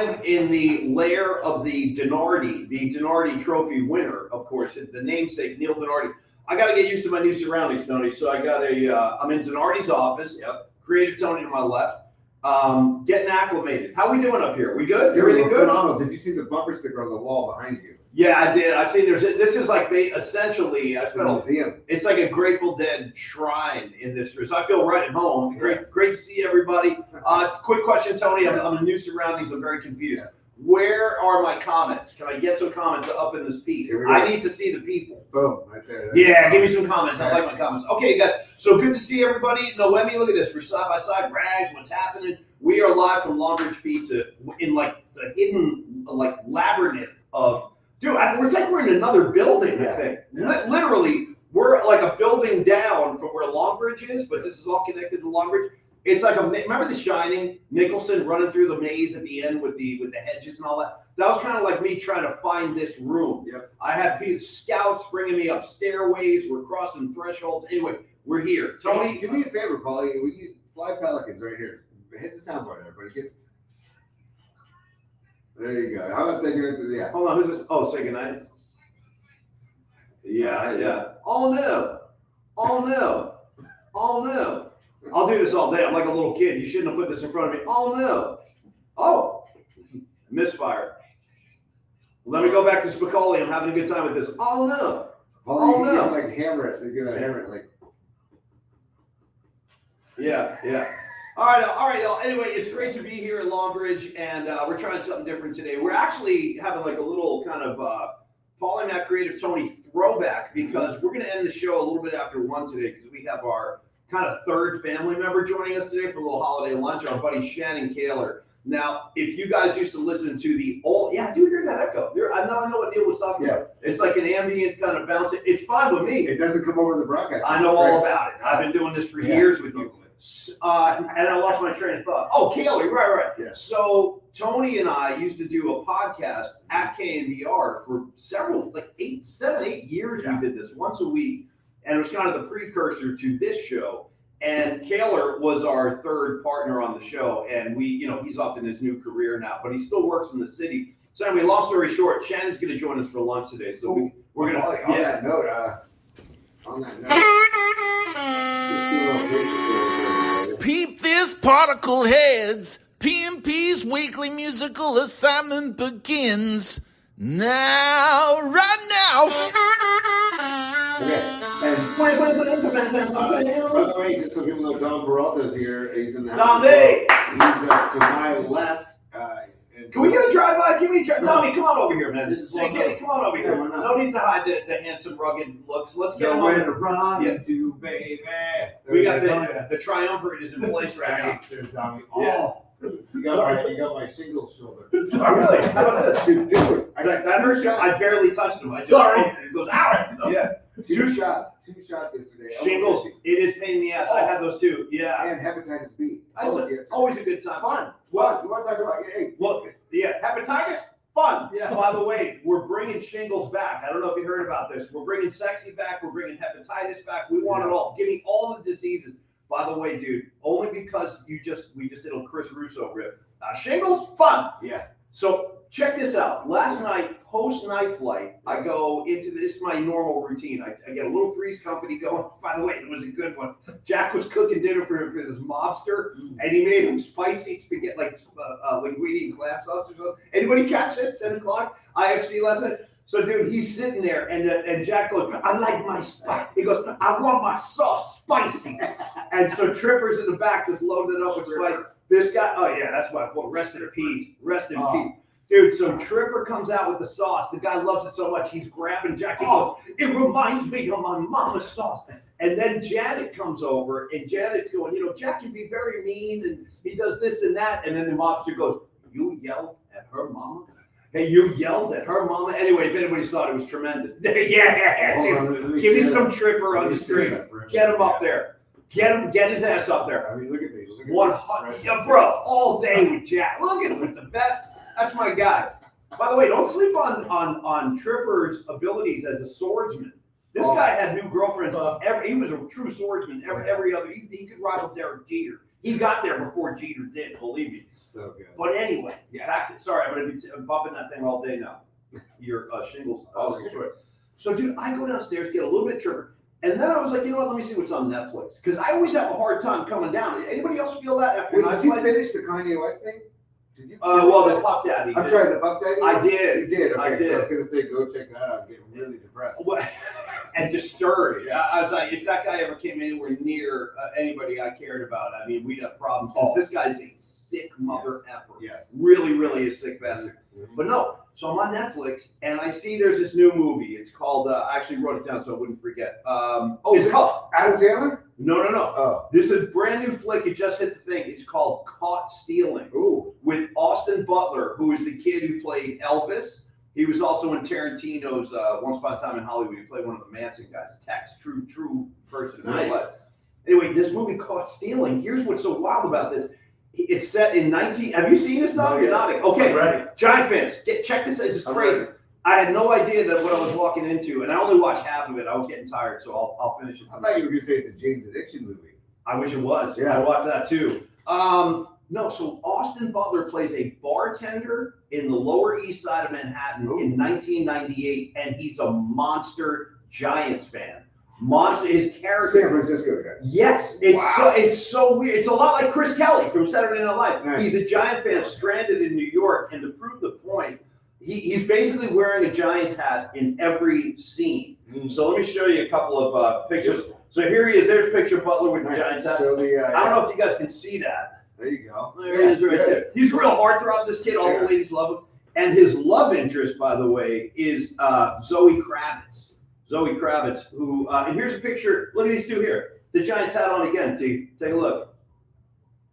live in the lair of the Denardi Trophy winner, of course, the namesake, Neil Denardi. I got to get used to my new surroundings, Tony. So I'm in Denardi's office. Yep. Creative Tony to my left. Getting acclimated. How we doing up here? We good? Everything good? Phenomenal. Did you see the bumper sticker on the wall behind you? Yeah, I did. I've seen this is like essentially, I felt museum. It's like a Grateful Dead shrine in this. So I feel right at home. Great to see everybody. Quick question, Tony. I'm in new surroundings. I'm very confused. Yeah. Where are my comments? Can I get some comments up in this piece? I need to see the people. Boom, right there. Yeah, give me some comments. I like my comments. Okay, guys. So good to see everybody. Noemi, look at this. We're side by side. Rags, what's happening? We are live from Long Ridge Pizza in like the hidden like labyrinth of. Dude, we're in another building, I think. Yeah. Literally, we're like a building down from where Longbridge is, but this is all connected to Longbridge. It's like remember The Shining? Nicholson running through the maze at the end with the hedges and all that? That was kind of like me trying to find this room. Yep. I had scouts bringing me up stairways. We're crossing thresholds. Anyway, we're here. Tony, do me a favor, Paulie. We fly Pelicans right here. Hit the soundboard, everybody. There you go. How about saying goodnight to the Hold on, who's this? Oh, say goodnight. Yeah. Oh no. I'll do this all day. I'm like a little kid. You shouldn't have put this in front of me. Oh no. Oh, misfire. Let me go back to Spicoli. I'm having a good time with this. Oh no. Oh no. Like hammer it. They're gonna hammer it like. Yeah. All right, y'all. Anyway, it's great to be here at Longbridge, and we're trying something different today. We're actually having like a little kind of Polymath Creative Tony throwback because we're going to end the show a little bit after 1 today because we have our kind of third family member joining us today for a little holiday lunch, our buddy Shannon Kaler. Now, if you guys used to listen to the old, I do hear that echo. I know what Neil was talking about. It's like an ambient kind of bounce. It's fine with me. It doesn't come over the broadcast. I know all about it. I've been doing this for years with you. And I lost my train of thought. Oh, Kaler, right. Yeah. So Tony and I used to do a podcast at KNBR for several, 7, 8 years. Yeah. We did this once a week, and it was kind of the precursor to this show. And Kaler was our third partner on the show, and he's off in his new career now, but he still works in the city. So anyway, long story short, Shannon's going to join us for lunch today. So we're going to. On that note, peep this, particle heads. PMP's weekly musical assignment begins now, right now. Okay. And by the way, just so people know, Don Peralta's here. He's in the house. Don Day. He's to my left. Can we get a drive-by? Tommy, come on over here, man. Come on over here. No need to hide the handsome, rugged looks. Let's get him over here. Run to, baby. We got the triumvirate is in place right now. There's Tommy. Oh, you got my single shoulder. Really? How about this? Dude, that hurts. I barely touched him. It goes out. Yeah. Two shots yesterday. Shingles. It is pain in the ass. I had those too. Yeah. And hepatitis B. Always a good time. Fun. What? You want to talk about? Hey, look. Yeah. Hepatitis. Fun. Yeah. By the way, we're bringing shingles back. I don't know if you heard about this. We're bringing sexy back. We're bringing hepatitis back. We want it all. Give me all the diseases. By the way, dude, only because we just did a Chris Russo riff. Shingles, fun. Yeah. So check this out. Last night, post-night flight, I go into this is my normal routine. I get a little Three's Company going. By the way, it was a good one. Jack was cooking dinner for this mobster, and he made him spicy spaghetti, like linguine and clam sauce or something. Anybody catch this? 10 o'clock, IFC last night. So, dude, he's sitting there, and Jack goes, I like my spice. He goes, I want my sauce spicy. And so Tripper's in the back just loaded up with spice. This guy, oh, yeah, that's why. Well, rest in peace. Rest in peace. Dude, so Tripper comes out with the sauce. The guy loves it so much, he's grabbing Jack. He goes, it reminds me of my mama's sauce. And then Janet comes over, and Janet's going, Jack can be very mean, and he does this and that. And then the mobster goes, you yelled at her mama? Hey, you yelled at her mama? Anyway, if anybody saw it, it was tremendous. Dude. Give me some Tripper on the screen. Get him up there. Get his ass up there. I mean, look at me. 100, bro, all day with Jack. Look at him with the best. That's my guy. By the way, don't sleep on Tripper's abilities as a swordsman. This guy had new girlfriends. He was a true swordsman. Every other, he could rival Derek Jeter. He got there before Jeter did, believe me. So good. But anyway, Yeah. back to, sorry, I'm going to be bumping that thing all day now. Your shingles. So, dude, I go downstairs, get a little bit chirper, and then I was like, you know what, let me see what's on Netflix. Because I always have a hard time coming down. Anybody else feel that after Wait, did you finish the Kanye West thing? Did you? Well, the Puff Daddy. I'm sorry, the Puff Daddy? I did. You did? Okay, I did. So I was going to say, go check that out. I'm getting really depressed. And disturbed. I was like, if that guy ever came anywhere near anybody I cared about, I mean, we'd have problems. Because this guy's a sick mother effer. Yes. Really, really a sick bastard. Mm-hmm. But no, so I'm on Netflix, and I see there's this new movie. It's called, I actually wrote it down so I wouldn't forget. It's called Adam Sandler? No. Oh. This is a brand new flick. It just hit the thing. It's called Caught Stealing. Ooh. With Austin Butler, who is the kid who played Elvis. He was also in Tarantino's Once Upon a Time in Hollywood. He played one of the Manson guys. Tex, true person. Nice. Anyway, this movie Caught Stealing. Here's what's so wild about this. It's set in 19. Have you seen this stuff? You're nodding. Okay, ready. Giant fans, check this out. This is crazy. I had no idea that what I was walking into, and I only watched half of it. I was getting tired, so I'll finish it. I thought you were going to say it's a James Addiction movie. I wish it was. Yeah. I watched that too. No, so Austin Butler plays a bartender in the Lower East Side of Manhattan in 1998, and he's a monster Giants fan. His character. San Francisco guy. Yes, it's so weird. It's a lot like Chris Kelly from Saturday Night Live. Nice. He's a Giant fan stranded in New York, and to prove the point, he's basically wearing a Giants hat in every scene. So let me show you a couple of pictures. So here he is. There's a picture of Butler with the Giants hat. So I don't know if you guys can see that. There you go. There he is right there. He's a real heartthrob, this kid. All the ladies love him. And his love interest, by the way, is Zoe Kravitz. Zoe Kravitz, who, and here's a picture. Look at these two here. The Giants hat on again, T. Take a look.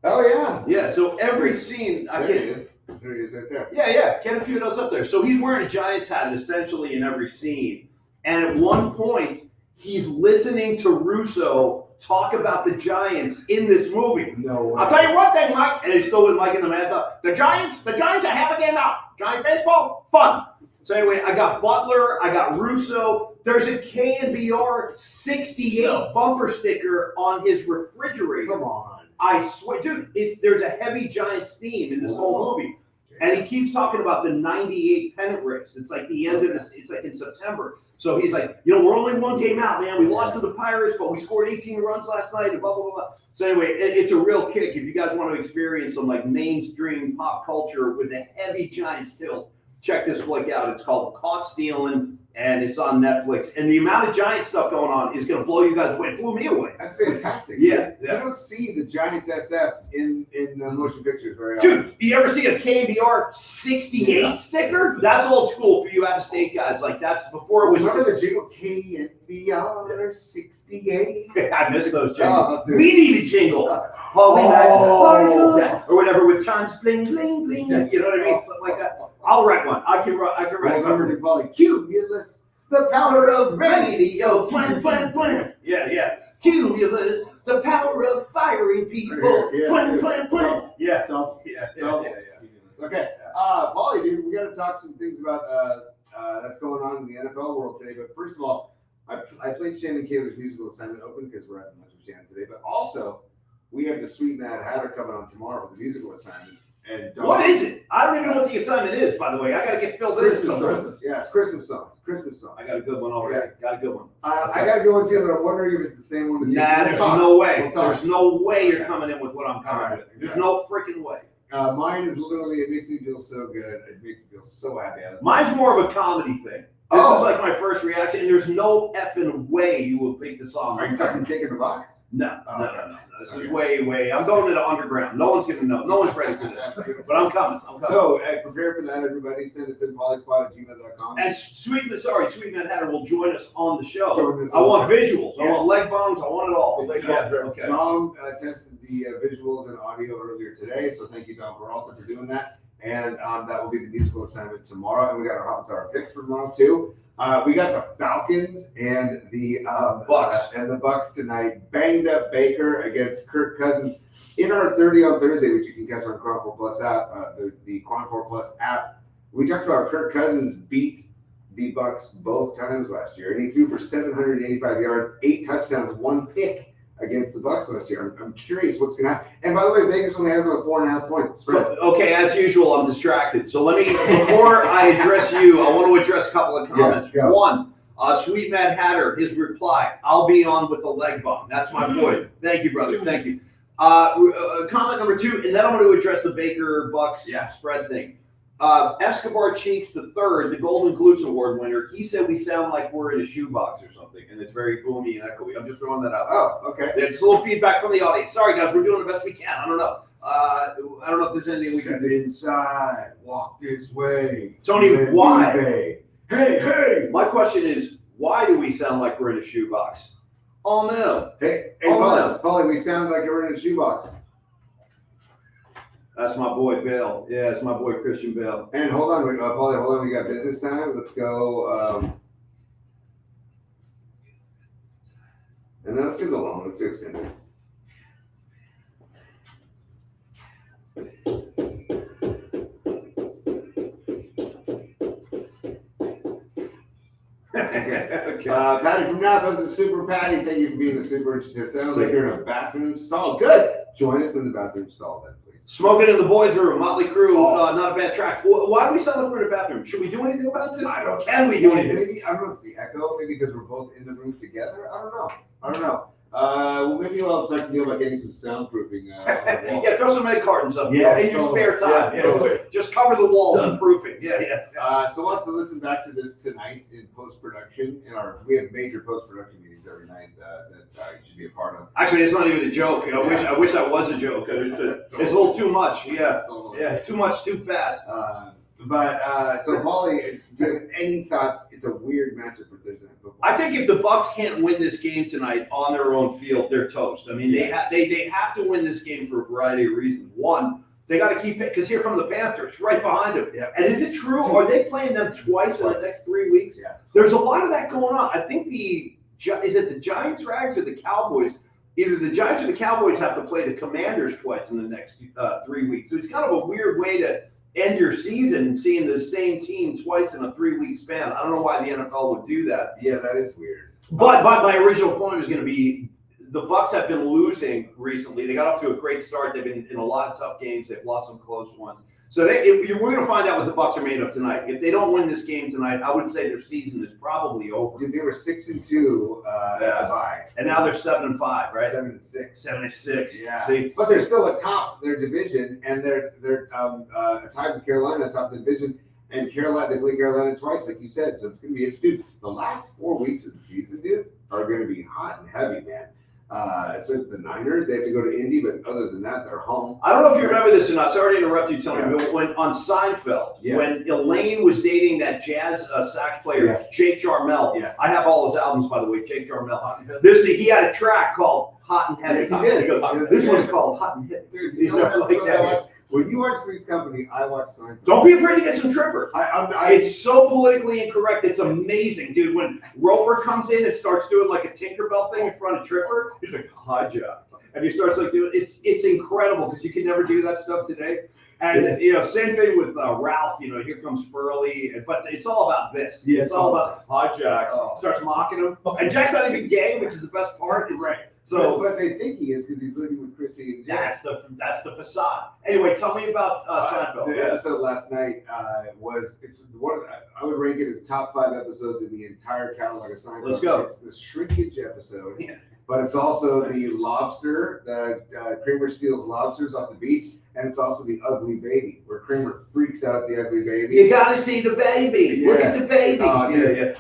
Oh, yeah. Yeah, so every scene, I There can't. he is. There he is right there. Yeah, get a few of those up there. So he's wearing a Giants hat essentially in every scene. And at one point, he's listening to Russo talk about the Giants in this movie. No way. I'll tell you what then, Mike, and he's still with Mike in the Mad Dog. The Giants are half a game out. Giant baseball, fun. So anyway, I got Butler, I got Russo. There's a KNBR 68 bumper sticker on his refrigerator. Come on. I swear, dude, there's a heavy Giants theme in this whole movie. And he keeps talking about the 98 pennant race. It's like the end of this, it's like in September. So he's like, we're only one game out, man. We lost to the Pirates, but we scored 18 runs last night and blah, blah, blah. So anyway, it's a real kick. If you guys want to experience some like mainstream pop culture with a heavy Giants tilt, check this flick out. It's called Caught Stealing, and it's on Netflix. And the amount of Giant stuff going on is going to blow you guys away. It blew me away. That's fantastic. Yeah. You don't see the Giants SF in motion pictures very often. Dude, you ever see a KBR 68 sticker? That's old school for you out-of-state guys. Like, that's before it was... Remember the jingle? KNBR 68? I miss those jingles. Oh, dude. We need a jingle. Or whatever with chimes, bling, bling, bling. You know what I mean? Something like that. I'll write one. I can write Remember one. to call it Cumulus, the power of Radio, flan, flan, flan. Yeah. Cumulus, the power of firing people. Yeah. Flan, flan, flan. Yeah. Yeah. Okay. Paulie, dude, we got to talk some things about that's going on in the NFL world today. But first of all, I played Shannon Kaler's musical assignment open because we're having lunch with Shannon today. But also, we have the Sweet Mad Hatter coming on tomorrow for the musical assignment. And what is it? I don't even know what the assignment is, by the way. I got to get filled in. Christmas songs. Yeah, it's Christmas songs. I got a good one already. Yeah. Got a good one. I got to go into it, but I'm wondering if it's the same one as Nah, there's no way. There's no way you're coming in with what I'm coming with. There's no freaking way. Mine is literally, it makes me feel so good. It makes me feel so happy. Mine's more of a comedy thing. This is like my first reaction, and there's no effing way you will pick the song. Are you talking Kick in the Box? No. This is way. I'm going to the underground. No one's going to know. No one's ready for this. But I'm coming. So, prepare for that, everybody. Send us in polysquad@gmail.com. And Sweet Mad Hatter will join us on the show. Join us I want visuals. Yes. I want leg bones. I want it all. Okay. Dom tested the visuals and audio earlier today, so thank you, Dom Peralta, for doing that. And that will be the musical assignment tomorrow. And we got our hot hour picks for tomorrow, too. We got the Falcons and the Bucks tonight. Banged up Baker against Kirk Cousins in our 30 on Thursday, which you can catch on Chronicle Plus app, the Chronicle Plus app. We talked about Kirk Cousins beat the Bucks both times last year, and he threw for 785 yards, 8 touchdowns, 1 pick against the Bucks last year. I'm curious what's going to happen. And by the way, Vegas only has about 4.5 points spread. Okay, as usual, I'm distracted. So let me, before I address you, I want to address a couple of comments. Yeah, one, Sweet Mad Hatter, his reply, I'll be on with the leg bump. That's my boy. Thank you, brother. Thank you. Comment number 2, and then I'm going to address the Baker Bucks spread thing. Escobar Cheeks III, the Golden Glutes Award winner, he said we sound like we're in a shoebox or something, and it's very boomy and echoey. I'm just throwing that out. Oh, okay. Yeah, just a little feedback from the audience. Sorry, guys, we're doing the best we can. I don't know. I don't know if there's anything we can do. Inside, walk this way. Tony, why? Hey. My question is, why do we sound like we're in a shoebox? Oh, no. Hey, no. Paulie, we sound like we're in a shoebox. That's my boy, Bill. Yeah, it's my boy, Christian Bale. And hold on, Paulie, hold on. We got business time. Let's go. And then let's do the long. Let's do extended. Okay. Patty from Napa is a super Patty. Thank you for being a super. It sounds like you're in a bathroom stall. Good. Join us in the bathroom stall then, please. Smoking in the boys' room, Motley Crue, not a bad track. Why do we sound like we're in a bathroom? Should we do anything about this? Can we do anything? Maybe, I don't know, it's the echo, maybe because we're both in the room together. I don't know. Well, maybe I'll talk to you about getting some soundproofing. Yeah, throw some egg cartons up. Yeah, in your spare time. totally. Just cover the walls and proofing. Yeah. So we'll have to listen back to this tonight in post-production. We have major post-production meetings every night that you should be a part of. Actually, it's not even a joke. I wish that was a joke. It's a little too much. Yeah. Totally. Yeah, too much, too fast. So Paulie, do you have any thoughts? It's a weird matchup for Thursday Night Football. I think if the Bucks can't win this game tonight on their own field, they're toast. I mean, they have to win this game for a variety of reasons. One, they got to keep it, because here come the Panthers right behind them. Yeah. And is it true? Are they playing them twice in the next 3 weeks? Yeah. There's a lot of that going on. I think is it the Giants Rags or the Cowboys? Either the Giants or the Cowboys have to play the Commanders twice in the next 3 weeks. So it's kind of a weird way to end your season seeing the same team twice in a 3-week span. I don't know why the NFL would do that. Yeah, that is weird. But my original point was going to be the Bucks have been losing recently. They got off to a great start. They've been in a lot of tough games. They've lost some close ones. So we're going to find out what the Bucks are made of tonight. If they don't win this game tonight, I would say their season is probably over. Dude, they were 6-2 at the bye, and now they're 7-5, right? 7-6. 7-6. Yeah. See? But they're still atop their tied with Carolina atop the division, and they play Carolina twice, like you said. So it's going to be interesting. Dude, the last 4 weeks of the season, dude, are going to be hot and heavy, man. Especially the Niners, they have to go to Indy, but other than that, they're home. I don't know if you remember this or not. Sorry to interrupt you, Tony, but when on Seinfeld, when Elaine was dating that jazz sax player, Jake Jarmel, I have all his albums, by the way, Jake Jarmel. He had a track called Hot and Heavy. This one's called Hot and Heavy. Dude, when you watch Three's Company, I watch Seinfeld. Don't be afraid to get some Tripper. It's so politically incorrect. It's amazing, dude. When Roper comes in and starts doing like a Tinkerbell thing in front of Tripper, he's like, hi, Jack. And he starts like doing it's incredible because you can never do that stuff today. And same thing with Ralph. Here comes Furley, but it's all about this. Yeah, it's all about hi, Jack. Starts mocking him, and Jack's not even gay, which is the best part. Right. So, but they think he is because he's living with Chrissy and Jack. That's the facade. Anyway, tell me about Seinfeld. The episode last night I would rank it as top 5 episodes in the entire catalog of Seinfeld. Let's go. It's the shrinkage episode, but it's also the lobster. Kramer steals lobsters off the beach, and it's also the ugly baby, where Kramer freaks out at the ugly baby. You gotta see the baby. Yeah. Look at the baby.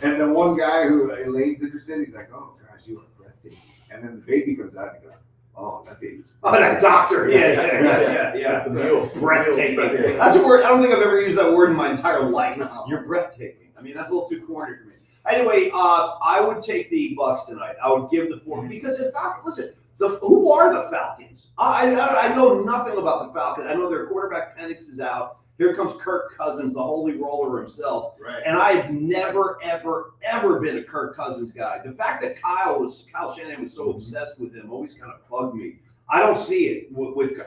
And the one guy who Elaine's interested in, he's like, oh gosh, you are breathtaking. And then the baby comes out and he goes, oh, that baby's. Oh, that doctor. Yeah. Breathtaking. That's a word. I don't think I've ever used that word in my entire life. No. You're breathtaking. I mean, that's a little too corny for me. Anyway, I would take the Bucks tonight. I would give the 4 because in fact, listen, who are the Falcons? I know nothing about the Falcons. I know their quarterback Penix is out. Here comes Kirk Cousins, the holy roller himself. Right. And I've never, ever, ever been a Kirk Cousins guy. The fact that Kyle Shanahan was so obsessed with him always kind of bugged me. I don't see it.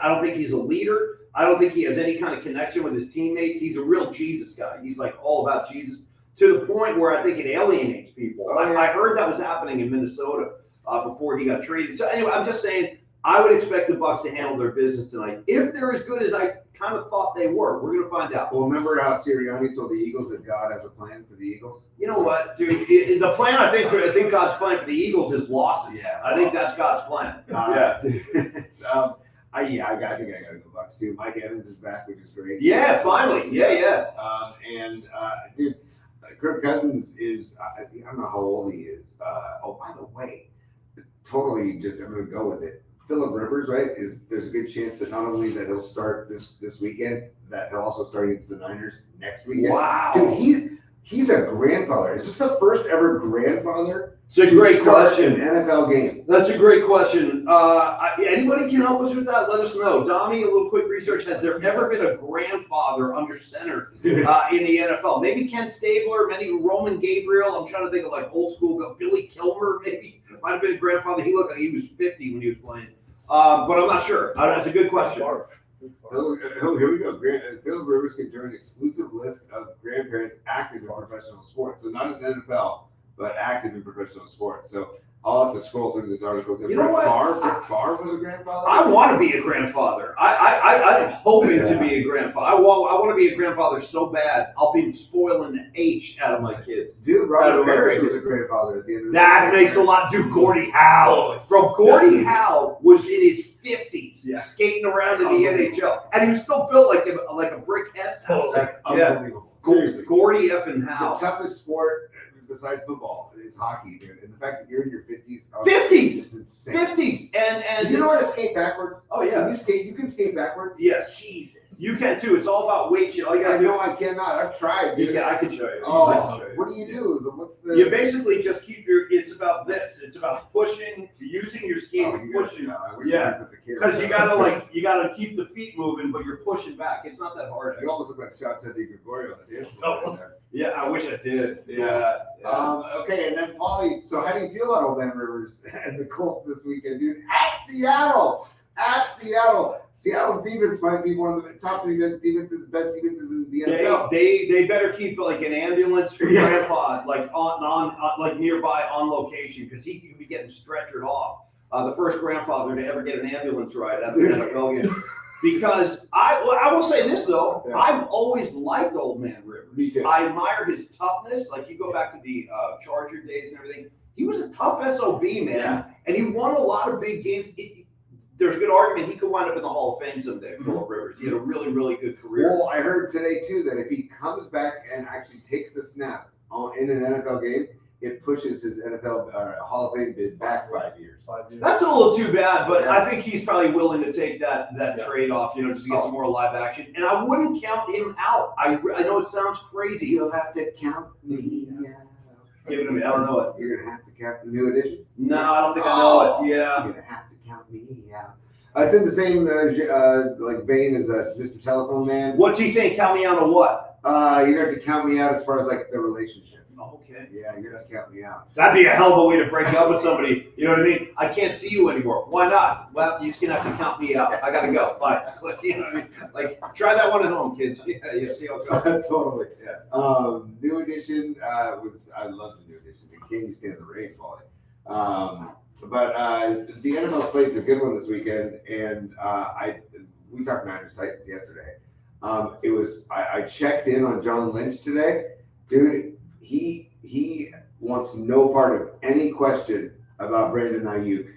I don't think he's a leader. I don't think he has any kind of connection with his teammates. He's a real Jesus guy. He's like all about Jesus to the point where I think it alienates people. I heard that was happening in Minnesota. before he got traded. So anyway, I'm just saying I would expect the Bucs to handle their business tonight. If they're as good as I kind of thought they were, we're going to find out. Well, remember how Sirianni told the Eagles that God has a plan for the Eagles? You know what, dude? The plan, I think God's plan for the Eagles is losses. Yeah. I think that's God's plan. I think I got to go Bucs too. Mike Evans is back, which is great. Yeah, finally. Yeah. Dude, Kirk Cousins is, I don't know how old he is. By the way, totally just, I'm going to go with it. Phillip Rivers, right? There's a good chance that not only that he'll start this weekend, that he'll also start against the Niners next weekend. Wow. Dude, he's a grandfather. Is this the first ever grandfather? It's a great question. An NFL game. That's a great question. Anybody can help us with that? Let us know. Dommy, a little quick research. Has there ever been a grandfather under center in the NFL? Maybe Ken Stabler, maybe Roman Gabriel. I'm trying to think of like old school. Billy Kilmer, maybe. Might have been a grandfather. He looked like he was 50 when he was playing. But I'm not sure. That's a good question. Here we go. Phillip Rivers can join an exclusive list of grandparents active in professional sports. So not in the NFL, but active in professional sports. So I'll have to scroll through this article. You know what? Brett Favre was a grandfather? I want to be a grandfather. I'm hoping to be a grandfather. I want to be a grandfather so bad. I'll be spoiling the H out of my kids. Dude, Robert Parrish was a grandfather at the end of the That makes a lot. Dude, Gordie Howe. Bro, Gordie Howe was in his 50s skating around in the NHL. And he was still built like a brick S house. That's unbelievable. Seriously. Gordie effing Howe. The toughest sport besides football is hockey, dude. And the fact that you're in your 50s. 50s! It's insane. 50s! And you know how to skate backwards? Oh, yeah. You can skate backwards? Yes. Jesus. You can too. It's all about weight. All you gotta do. No, I cannot. I've tried. You can, I can show you. Oh, I can show you. what do you do? What's the? You basically just keep it's about this. It's about pushing, using your skates, pushing. Yeah. Because you gotta keep the feet moving, but you're pushing back. It's not that hard. You almost look like Shot Teddy Gregorio. Yeah, I wish I did. Yeah. Okay, and then Paulie. So how do you feel about Old Man Rivers and the Colts this weekend, dude? At Seattle. Seattle's defense might be one of the top three best defenses in the NFL. They better keep like an ambulance for Grandpa, like on like nearby on location, because he could be getting stretchered off. The first grandfather to ever get an ambulance ride at the NFL game. Because I will say this though, I've always liked Old Man Rivers. Me too. I admire his toughness. Like you go back to the Charger days and everything, he was a tough SOB, man, and he won a lot of big games. There's a good argument he could wind up in the Hall of Fame someday, Phillip Rivers. He had a really, really good career. Well, I heard today, too, that if he comes back and actually takes the snap in an NFL game, it pushes his NFL Hall of Fame bid back 5 years. That's a little too bad, but I think he's probably willing to take that trade-off, just to get some more live action. And I wouldn't count him out. I know it sounds crazy. You'll have to count me out. Give it to me. I don't know it. You're going to have to count the new edition? No, I don't think I know it. Yeah. You're going to have to count me out. It's in the same vein as Mr. Telephone Man. What's he saying? Count me out of what? You're going to have to count me out as far as like the relationship. Okay. Yeah, you're going to have to count me out. That'd be a hell of a way to break up with somebody. You know what I mean? I can't see you anymore. Why not? Well, you're just going to have to count me out. I got to go. Bye. You know what I mean? Like, try that one at home, kids. Yeah, you see how it goes. Totally. Yeah. New edition I love the new edition. Can you stand the rain falling? But the NFL slate's a good one this weekend, and we talked Niners Titans yesterday. I checked in on John Lynch today, dude. He wants no part of any question about Brandon Ayuk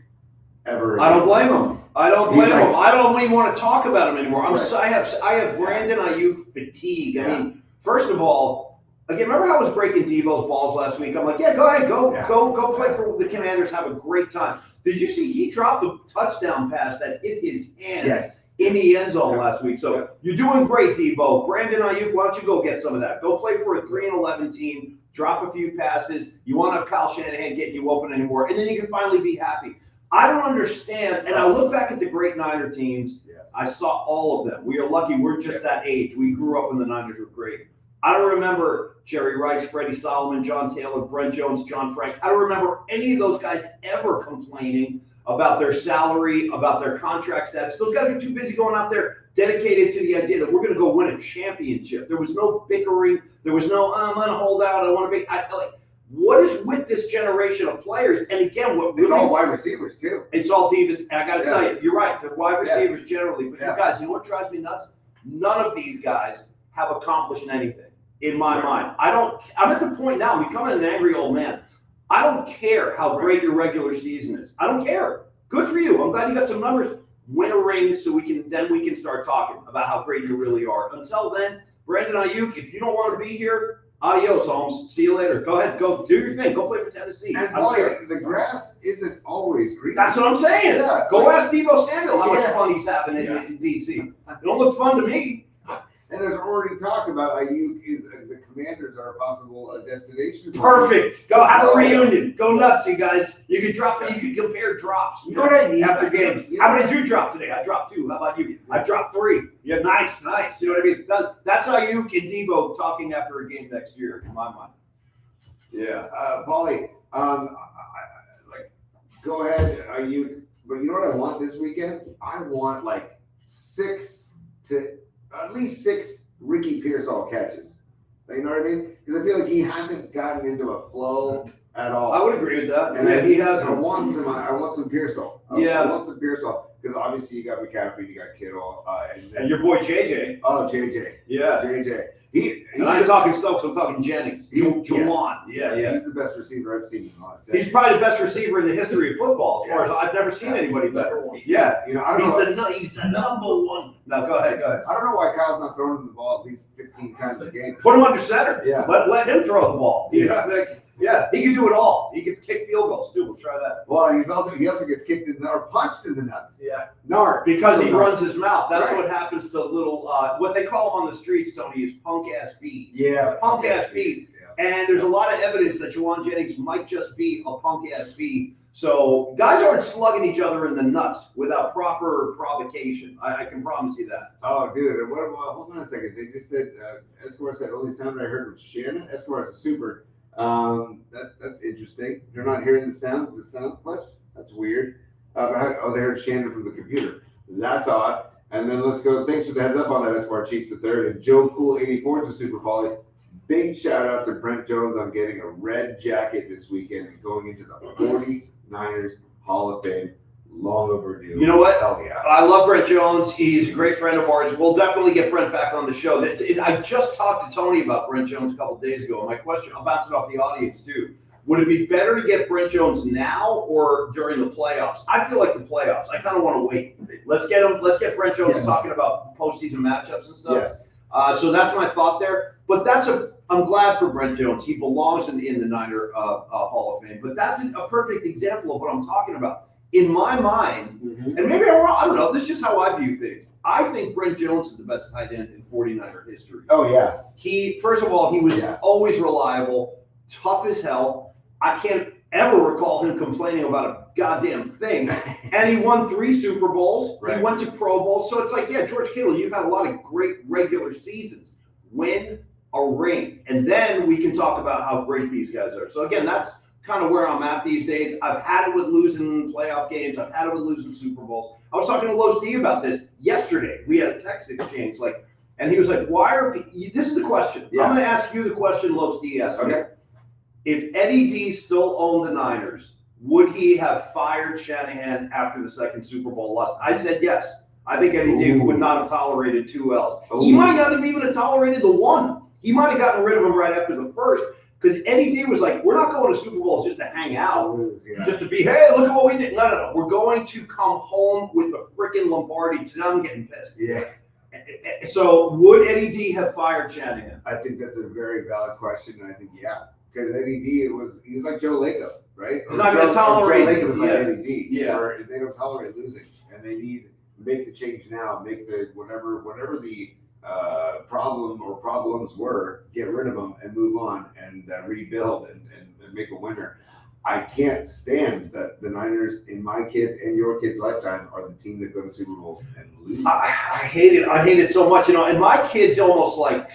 ever. I don't blame him. I don't even want to talk about him anymore. I have Brandon Ayuk fatigue. I mean, first of all. Again, remember how I was breaking Debo's balls last week? I'm like, yeah, go ahead, go play for the Commanders, have a great time. Did you see he dropped a touchdown pass that hit his hands in the end zone last week? So you're doing great, Debo. Brandon Ayuk, why don't you go get some of that? Go play for a 3-11 team, drop a few passes. You won't have Kyle Shanahan getting you open anymore, and then you can finally be happy. I don't understand, and I look back at the great Niner teams. I saw all of them. We are lucky. We're just that age. We grew up when the Niners were great. I don't remember Jerry Rice, Freddie Solomon, John Taylor, Brent Jones, John Frank. I don't remember any of those guys ever complaining about their salary, about their contract status. Those guys are too busy going out there dedicated to the idea that we're going to go win a championship. There was no bickering. There was no, I'm going to hold out. I want to be. what is with this generation of players? And again, what It's all wide receivers too. it's all divas. And I got to Yeah. tell you, you're right. They're wide receivers generally, but Yeah. you guys, you know what drives me nuts? None of these guys have accomplished anything in my mind. I'm at the point now. I'm becoming an angry old man. I don't care how great your regular season is. I don't care. Good for you. I'm glad you got some numbers. Win a ring so we can start talking about how great you really are. Until then, Brandon Ayuk, if you don't want to be here, adios, Holmes. See you later. Go ahead. Go do your thing. Go play for Tennessee. And the grass isn't always green. That's what I'm saying. Yeah. Go ask Deebo Samuel how much Yeah. fun he's having in D.C. It don't look fun to me. And there's already talk about Ayuk the Commanders are a possible destination. Perfect. Go have a reunion. Go nuts, you guys. You can compare drops. You know what I need? After games. You know- How many did you drop today? I dropped 2. How about you? I dropped 3. Yeah, nice. You know what I mean? That's Ayuk and Deebo talking after a game next year, in my mind. Yeah. Paulie, go ahead, Ayuk. But you know what I want this weekend? I want at least 6 Ricky Pearsall catches. You know what I mean? Because I feel like he hasn't gotten into a flow at all. I would agree with that. And Yeah, he has. I want some Pearsall. Yeah. I want some Pearsall because obviously you got McCaffrey, you got Kittle, And your boy JJ. oh JJ. Yeah. JJ. And I'm talking Stokes. I'm talking Jennings. Jawan. Yeah. He's the best receiver I've seen in the last He's probably the best receiver in the history of football. As far as I've never seen anybody better. Yeah. You know, I don't know. He's the number one. No, go ahead. I don't know why Kyle's not throwing him the ball at least 15 times a game. Put him under center. Yeah. Let him throw the ball. Yeah. He can do it all. He can kick field goals too. We'll try that. Well, he also gets kicked in or punched in the nuts. Yeah. Nard. Because he runs his mouth. That's Right. what happens to little what they call them on the streets, Tony, is punk ass bees. Yeah. Punk ass bees. And there's a lot of evidence that Juwan Jennings might just be a punk ass bee. So guys aren't slugging each other in the nuts without proper provocation. I can promise you that. Oh, dude. Hold on a second. They just said Escobar said only sound I heard was Shannon. Escobar is a super. That's interesting. They're not hearing the sound clips. That's weird. They heard Shannon from the computer. That's odd. And then let's go. Thanks for the heads up on that, Escobar Cheeks the third. And Joe Cool 84 is a super poly. Big shout out to Brent Jones on getting a red jacket this weekend and going into the 49ers Hall of Fame. Long overdue. You know what? Hell yeah. I love Brent Jones. He's a great friend of ours. We'll definitely get Brent back on the show. I just talked to Tony about Brent Jones a couple days ago. My question, I'll bounce it off the audience too. Would it be better to get Brent Jones now or during the playoffs? I feel like the playoffs. I kind of want to wait. Let's get Brent Jones talking about postseason matchups and stuff. Yes. So that's my thought there. But I'm glad for Brent Jones. He belongs in the Niner Hall of Fame. But that's a perfect example of what I'm talking about. In my mind, and maybe I'm wrong, I don't know, this is just how I view things. I think Brent Jones is the best tight end in 49er history. Oh, yeah. First of all, he was always reliable, tough as hell. I can't ever recall him complaining about a goddamn thing. And he won 3 Super Bowls. Right. He went to Pro Bowls. So it's like, yeah, George Kittle, you've had a lot of great regular seasons. Win a ring. And then we can talk about how great these guys are. So again, that's kind of where I'm at these days. I've had it with losing playoff games. I've had it with losing Super Bowls. I was talking to Los D about this yesterday. We had a text exchange, and he was like, this is the question. Yeah. I'm going to ask you the question Los D asked me. If Eddie D still owned the Niners, would he have fired Shanahan after the second Super Bowl loss? I said yes. I think Eddie D would not have tolerated 2 L's. He might not have even tolerated the 1. He might have gotten rid of him right after the first. Because Eddie D was like, we're not going to Super Bowls just to hang out, just to be, hey, look at what we did. No. We're going to come home with the freaking Lombardi. So now I'm getting pissed. Yeah. So would Eddie D have fired Shanahan? I think that's a very valid question. And I think, because Eddie D, he was like Joe Lacob, right? He's not going to tolerate. Joe Lacob was like Eddie D. Yeah. Where they don't tolerate losing. And they need to make the change now, make the, whatever the problem or problems were, get rid of them and move on and rebuild and make a winner. I can't stand that the Niners in my kids and your kids' lifetime are the team that go to Super Bowls and lose. I hate it. I hate it so much, And my kids almost like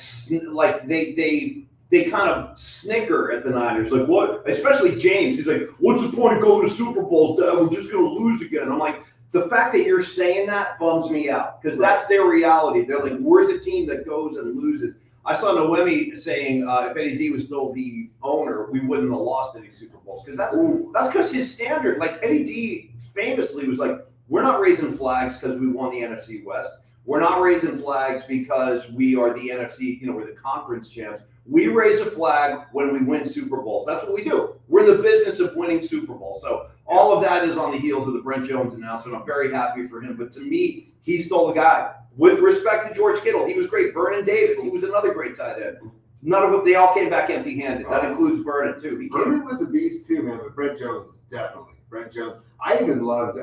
they kind of snicker at the Niners. Like what? Especially James. He's like, "What's the point of going to Super Bowls? Dad? We're just going to lose again." I'm like, the fact that you're saying that bums me out because that's their reality. They're like, we're the team that goes and loses. I saw Noemi saying if Eddie D was still the owner, we wouldn't have lost any Super Bowls because that's because his standard. Like Eddie D famously was like, we're not raising flags because we won the NFC West. We're not raising flags because we are the NFC, we're the conference champs. We raise a flag when we win Super Bowls. That's what we do. We're in the business of winning Super Bowls. So all of that is on the heels of the Brent Jones announcement. I'm very happy for him. But to me, he's still the guy. With respect to George Kittle, he was great. Vernon Davis, he was another great tight end. None of them, they all came back empty-handed. That includes Vernon, too. Vernon was a beast, too, man. But Brent Jones, definitely. Brent Jones. I even loved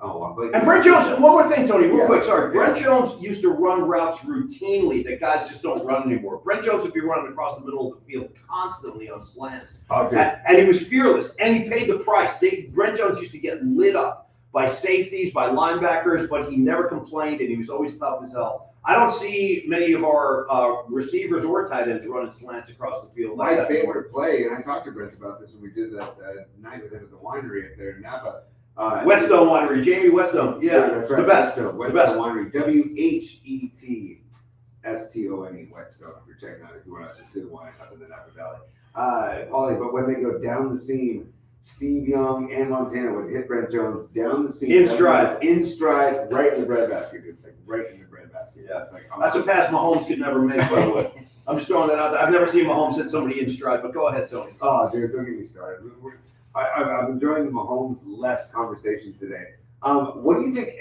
and Brent Jones, one more thing, Tony, real quick, sorry. Brent Jones used to run routes routinely that guys just don't run anymore. Brent Jones would be running across the middle of the field constantly on slants. Okay. And he was fearless, and he paid the price. Brent Jones used to get lit up by safeties, by linebackers, but he never complained, and he was always tough as hell. I don't see many of our receivers or tight ends running slants across the field. My favorite play, and I talked to Brent about this when we did that night with him at the winery up there in Napa. Whetstone Winery, Jamie Whetstone. Yeah, that's right. The best. Whetstone Winery. WHETSTONE, Whetstone. If you're checking out, if you want to see the wine up in the Napa Valley. Paulie, but when they go down the seam, Steve Young and Montana would hit Brent Jones down the seam. In stride, right in the breadbasket, dude. Like right in the breadbasket. Yeah, that's a pass Mahomes could never make, by the way. I'm just throwing that out there. I've never seen Mahomes hit somebody in stride, but go ahead, Tony. Oh, dude, don't get me started. I'm enjoying the Mahomes-less conversation today. What do you think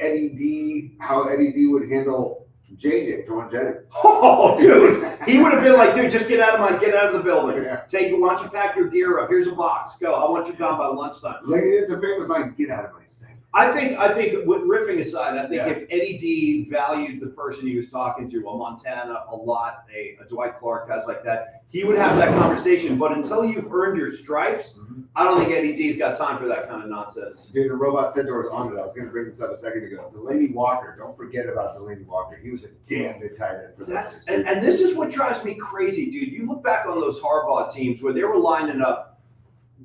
how Eddie D would handle Juwan Jennings? Oh, dude. He would have been like, dude, just get out of the building. Yeah. Why don't you pack your gear up? Here's a box. Go. I want you gone by lunchtime. Like, it's a famous line, get out of my sight. I think with riffing aside, I think if Eddie D valued the person he was talking to, a Montana, a Lott, a Dwight Clark, guys like that, he would have that conversation. But until you've earned your stripes, I don't think Eddie D's got time for that kind of nonsense. Dude, the Robot Centaur is on it. I was going to bring this up a second ago. Delaney Walker. Don't forget about Delaney Walker. He was a damn good tight end for that. And this is what drives me crazy, dude. You look back on those Harbaugh teams where they were lining up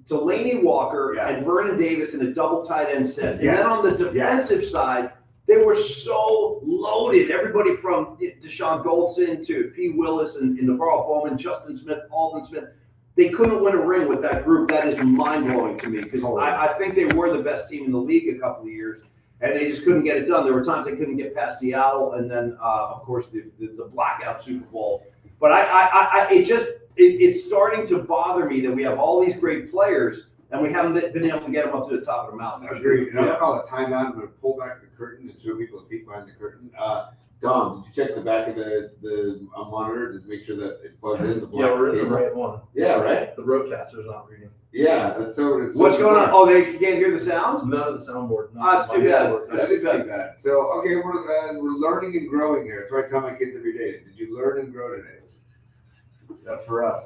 Delaney Walker and Vernon Davis in a double tight end set. And then on the defensive side, they were so loaded. Everybody from Deshaun Goldson to P. Willis and Navarro Bowman, Justin Smith, Alden Smith. They couldn't win a ring with that group. That is mind-blowing to me because I think they were the best team in the league a couple of years, and they just couldn't get it done. There were times they couldn't get past Seattle, and then, of course, the blackout Super Bowl. But it's starting to bother me that we have all these great players, and we haven't been able to get them up to the top of the mountain. I agree. And I'm going to call a timeout. I'm going to pull back the curtain and show people a peek behind the curtain. Dom, did you check the back of the monitor to make sure that it's plugged in? We're in the right one. Yeah, right? The roadcaster's not reading. Yeah, that's so. What's going on? Oh, they can't hear the sound? None of the soundboard. That's too bad. That is too bad. So, okay, we're learning and growing here. That's what I tell my kids every day. Did you learn and grow today? That's for us.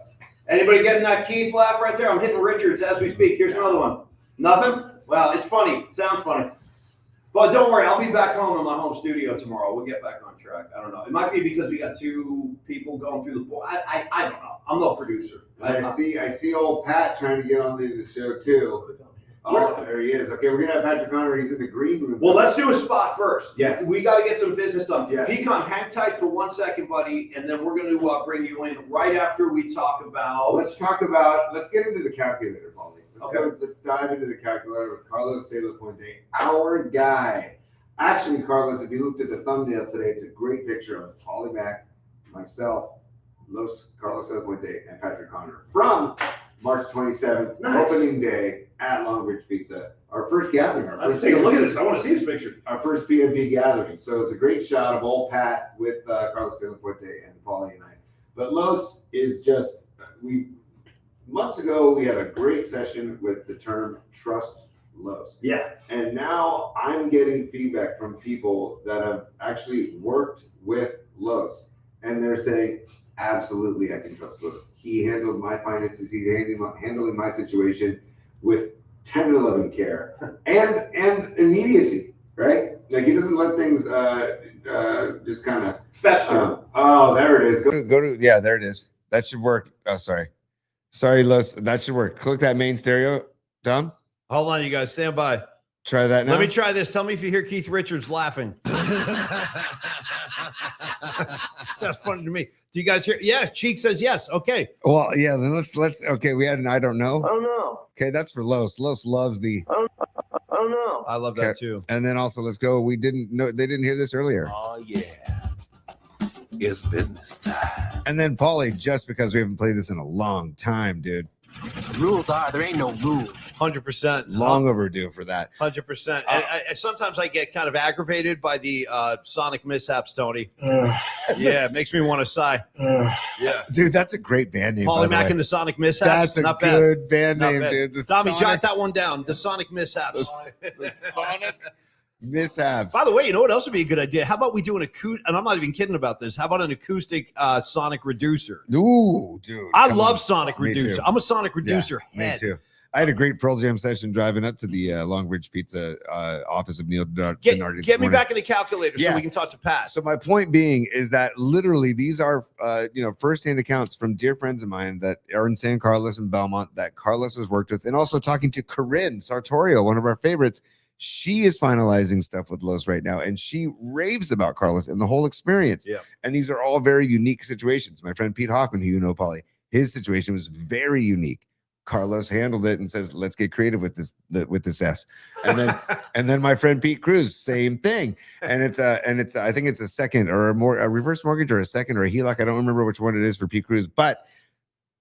Anybody getting that Keith laugh right there? I'm hitting Richards as we speak. Here's another one. Nothing? Well, it's funny. It sounds funny. But don't worry, I'll be back home in my home studio tomorrow. We'll get back on track. I don't know. It might be because we got two people going through the board. I don't know. I'm no producer. I see old Pat trying to get on the show too. Oh, there he is. Okay, we're gonna have Patrick Conner. He's in the green room. Well, let's do a spot first. Yes. We got to get some business done. Yes. Pecan, hang tight for 1 second, buddy, and then we're going to bring you in right after we talk about. Let's get into the calculator, Paulie. Let's dive into the calculator with Carlos De La Fuente, our guy. Actually, Carlos, if you looked at the thumbnail today, it's a great picture of Paulie Mack, myself, Carlos De La Fuente, and Patrick Conner from March 27th, opening day at Long Beach Pizza. Our first gathering. Let's take a look at this. I want to see this picture. Our first PMP gathering. So it's a great shot of old Pat with Carlos De La Fuente and Paulie and I. But Los is just, months ago, we had a great session with the term trust Los. Yeah. And now I'm getting feedback from people that have actually worked with Los. And they're saying, absolutely, I can trust Los. He handled my finances. He's handling my situation with 10 and 11 care and immediacy, right? Like he doesn't let things just kind of fester. Oh, there it is. There it is. That should work. Oh, sorry, Los. That should work. Click that main stereo, Dom. Hold on, you guys. Stand by. Try that now. Let me try this. Tell me if you hear Keith Richards laughing. Sounds funny to me. Do you guys hear? Yeah, Cheek says yes. Okay. Well, yeah, then let's okay, we had an I don't know. Oh no. Okay, that's for Los. Los loves the Oh no. I love Okay. that too. and then also let's go. We didn't know they didn't hear this earlier. Oh, yeah. It's business time. And then Paulie, just because we haven't played this in a long time, dude. The rules are there ain't no rules. 100%. Long overdue for that. 100%. Sometimes I get kind of aggravated by the sonic mishaps, Tony. Yeah, it makes me want to sigh. Yeah. Dude, that's a great band name. by Polly the Mac way. and the Sonic Mishaps. That's a Not bad. good band Not name, bad. dude. The Tommy, Sonic, jot that one down. The Sonic Mishaps. the Sonic mishaps. By the way, you know what else would be a good idea? How about we do an acoustic, and I'm not even kidding about this. How about an acoustic sonic reducer? Ooh, dude. I come love on. sonic Me reducer. too. I'm a sonic reducer Me head. too. I had a great Pearl Jam session driving up to the Long Ridge Pizza office of Neil Denardi. Get this me morning. back in the calculator so Yeah. we can talk to Pat. So my point being is that literally these are firsthand accounts from dear friends of mine that are in San Carlos and Belmont that Carlos has worked with, and also talking to Corinne Sartorio, one of our favorites. She is finalizing stuff with Los right now, and she raves about Carlos and the whole experience. Yeah. And these are all very unique situations. My friend Pete Hoffman, who you know, Paulie, his situation was very unique. Carlos handled it and says, "Let's get creative with this S." And then and then my friend Pete Cruz, same thing. And it's I think it's a second or a reverse mortgage or a second or a HELOC. I don't remember which one it is for Pete Cruz, but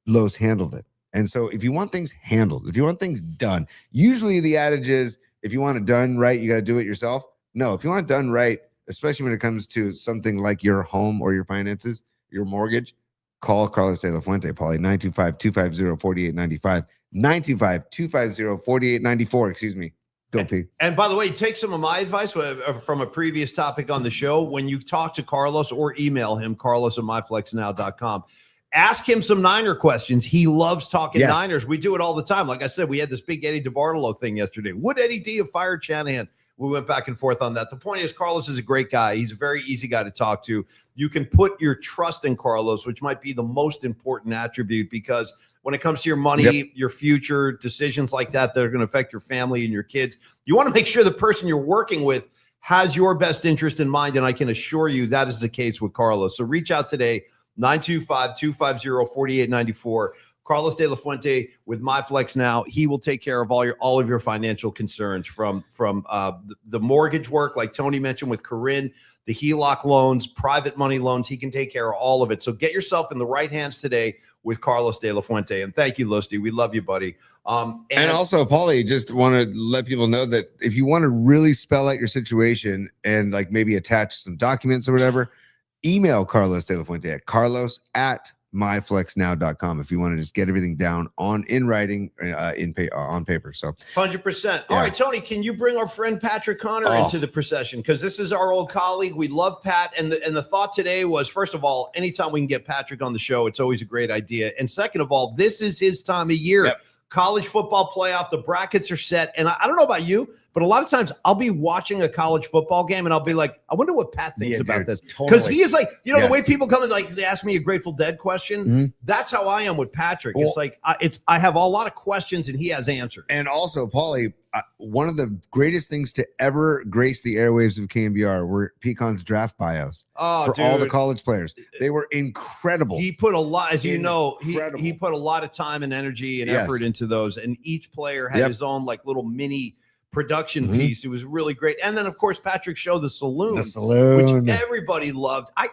Los handled it. And so if you want things handled, if you want things done, usually the adage is if you want it done right, you got to do it yourself. No, if you want it done right, especially when it comes to something like your home or your finances, your mortgage, call Carlos De La Fuente, Paulie, 925-250-4895, 925-250-4894, excuse me. Go, Pete. And by the way, take some of my advice from a previous topic on the show. When you talk to Carlos or email him, carlos@myflexnow.com, ask him some Niner questions. He loves talking Yes. Niners. We do it all the time. Like I said, we had this big Eddie DeBartolo thing yesterday. Would Eddie D have fired Shanahan? We went back and forth on that. The point is, Carlos is a great guy. He's a very easy guy to talk to. You can put your trust in Carlos, which might be the most important attribute, because when it comes to your money, your future, decisions like that are going to affect your family and your kids, you want to make sure the person you're working with has your best interest in mind. And I can assure you that is the case with Carlos. So reach out today, 925-250-4894. Carlos De La Fuente with MyFlex Now. He will take care of all of your financial concerns, from the mortgage work, like Tony mentioned with Corinne, the HELOC loans, private money loans. He can take care of all of it. So get yourself in the right hands today with Carlos De La Fuente. And thank you, Lusty. We love you, buddy. And also, Paulie, just want to let people know that if you want to really spell out your situation and like maybe attach some documents or whatever, email Carlos De La Fuente at carlos@myflexnow.com if you want to just get everything down in writing on paper. So 100%. All right, Tony, can you bring our friend Patrick Connor into the procession? Because this is our old colleague. We love Pat. And the thought today was, first of all, anytime we can get Patrick on the show, it's always a great idea. And second of all, this is his time of year. Yep. College football playoff, the brackets are set. And I don't know about you, but a lot of times I'll be watching a college football game and I'll be like, I wonder what Pat thinks about this. Because he is like, the way people come and like they ask me a Grateful Dead question. Mm-hmm. That's how I am with Patrick. Well, it's like I have a lot of questions and he has answers. And also, Paulie, one of the greatest things to ever grace the airwaves of KMBR were Pecan's draft bios for all the college players. They were incredible. He put a lot, as you know, he put a lot of time and energy and effort into those. And each player had his own like little mini production piece. It was really great. And then, of course, Patrick showed the saloon, which everybody loved. I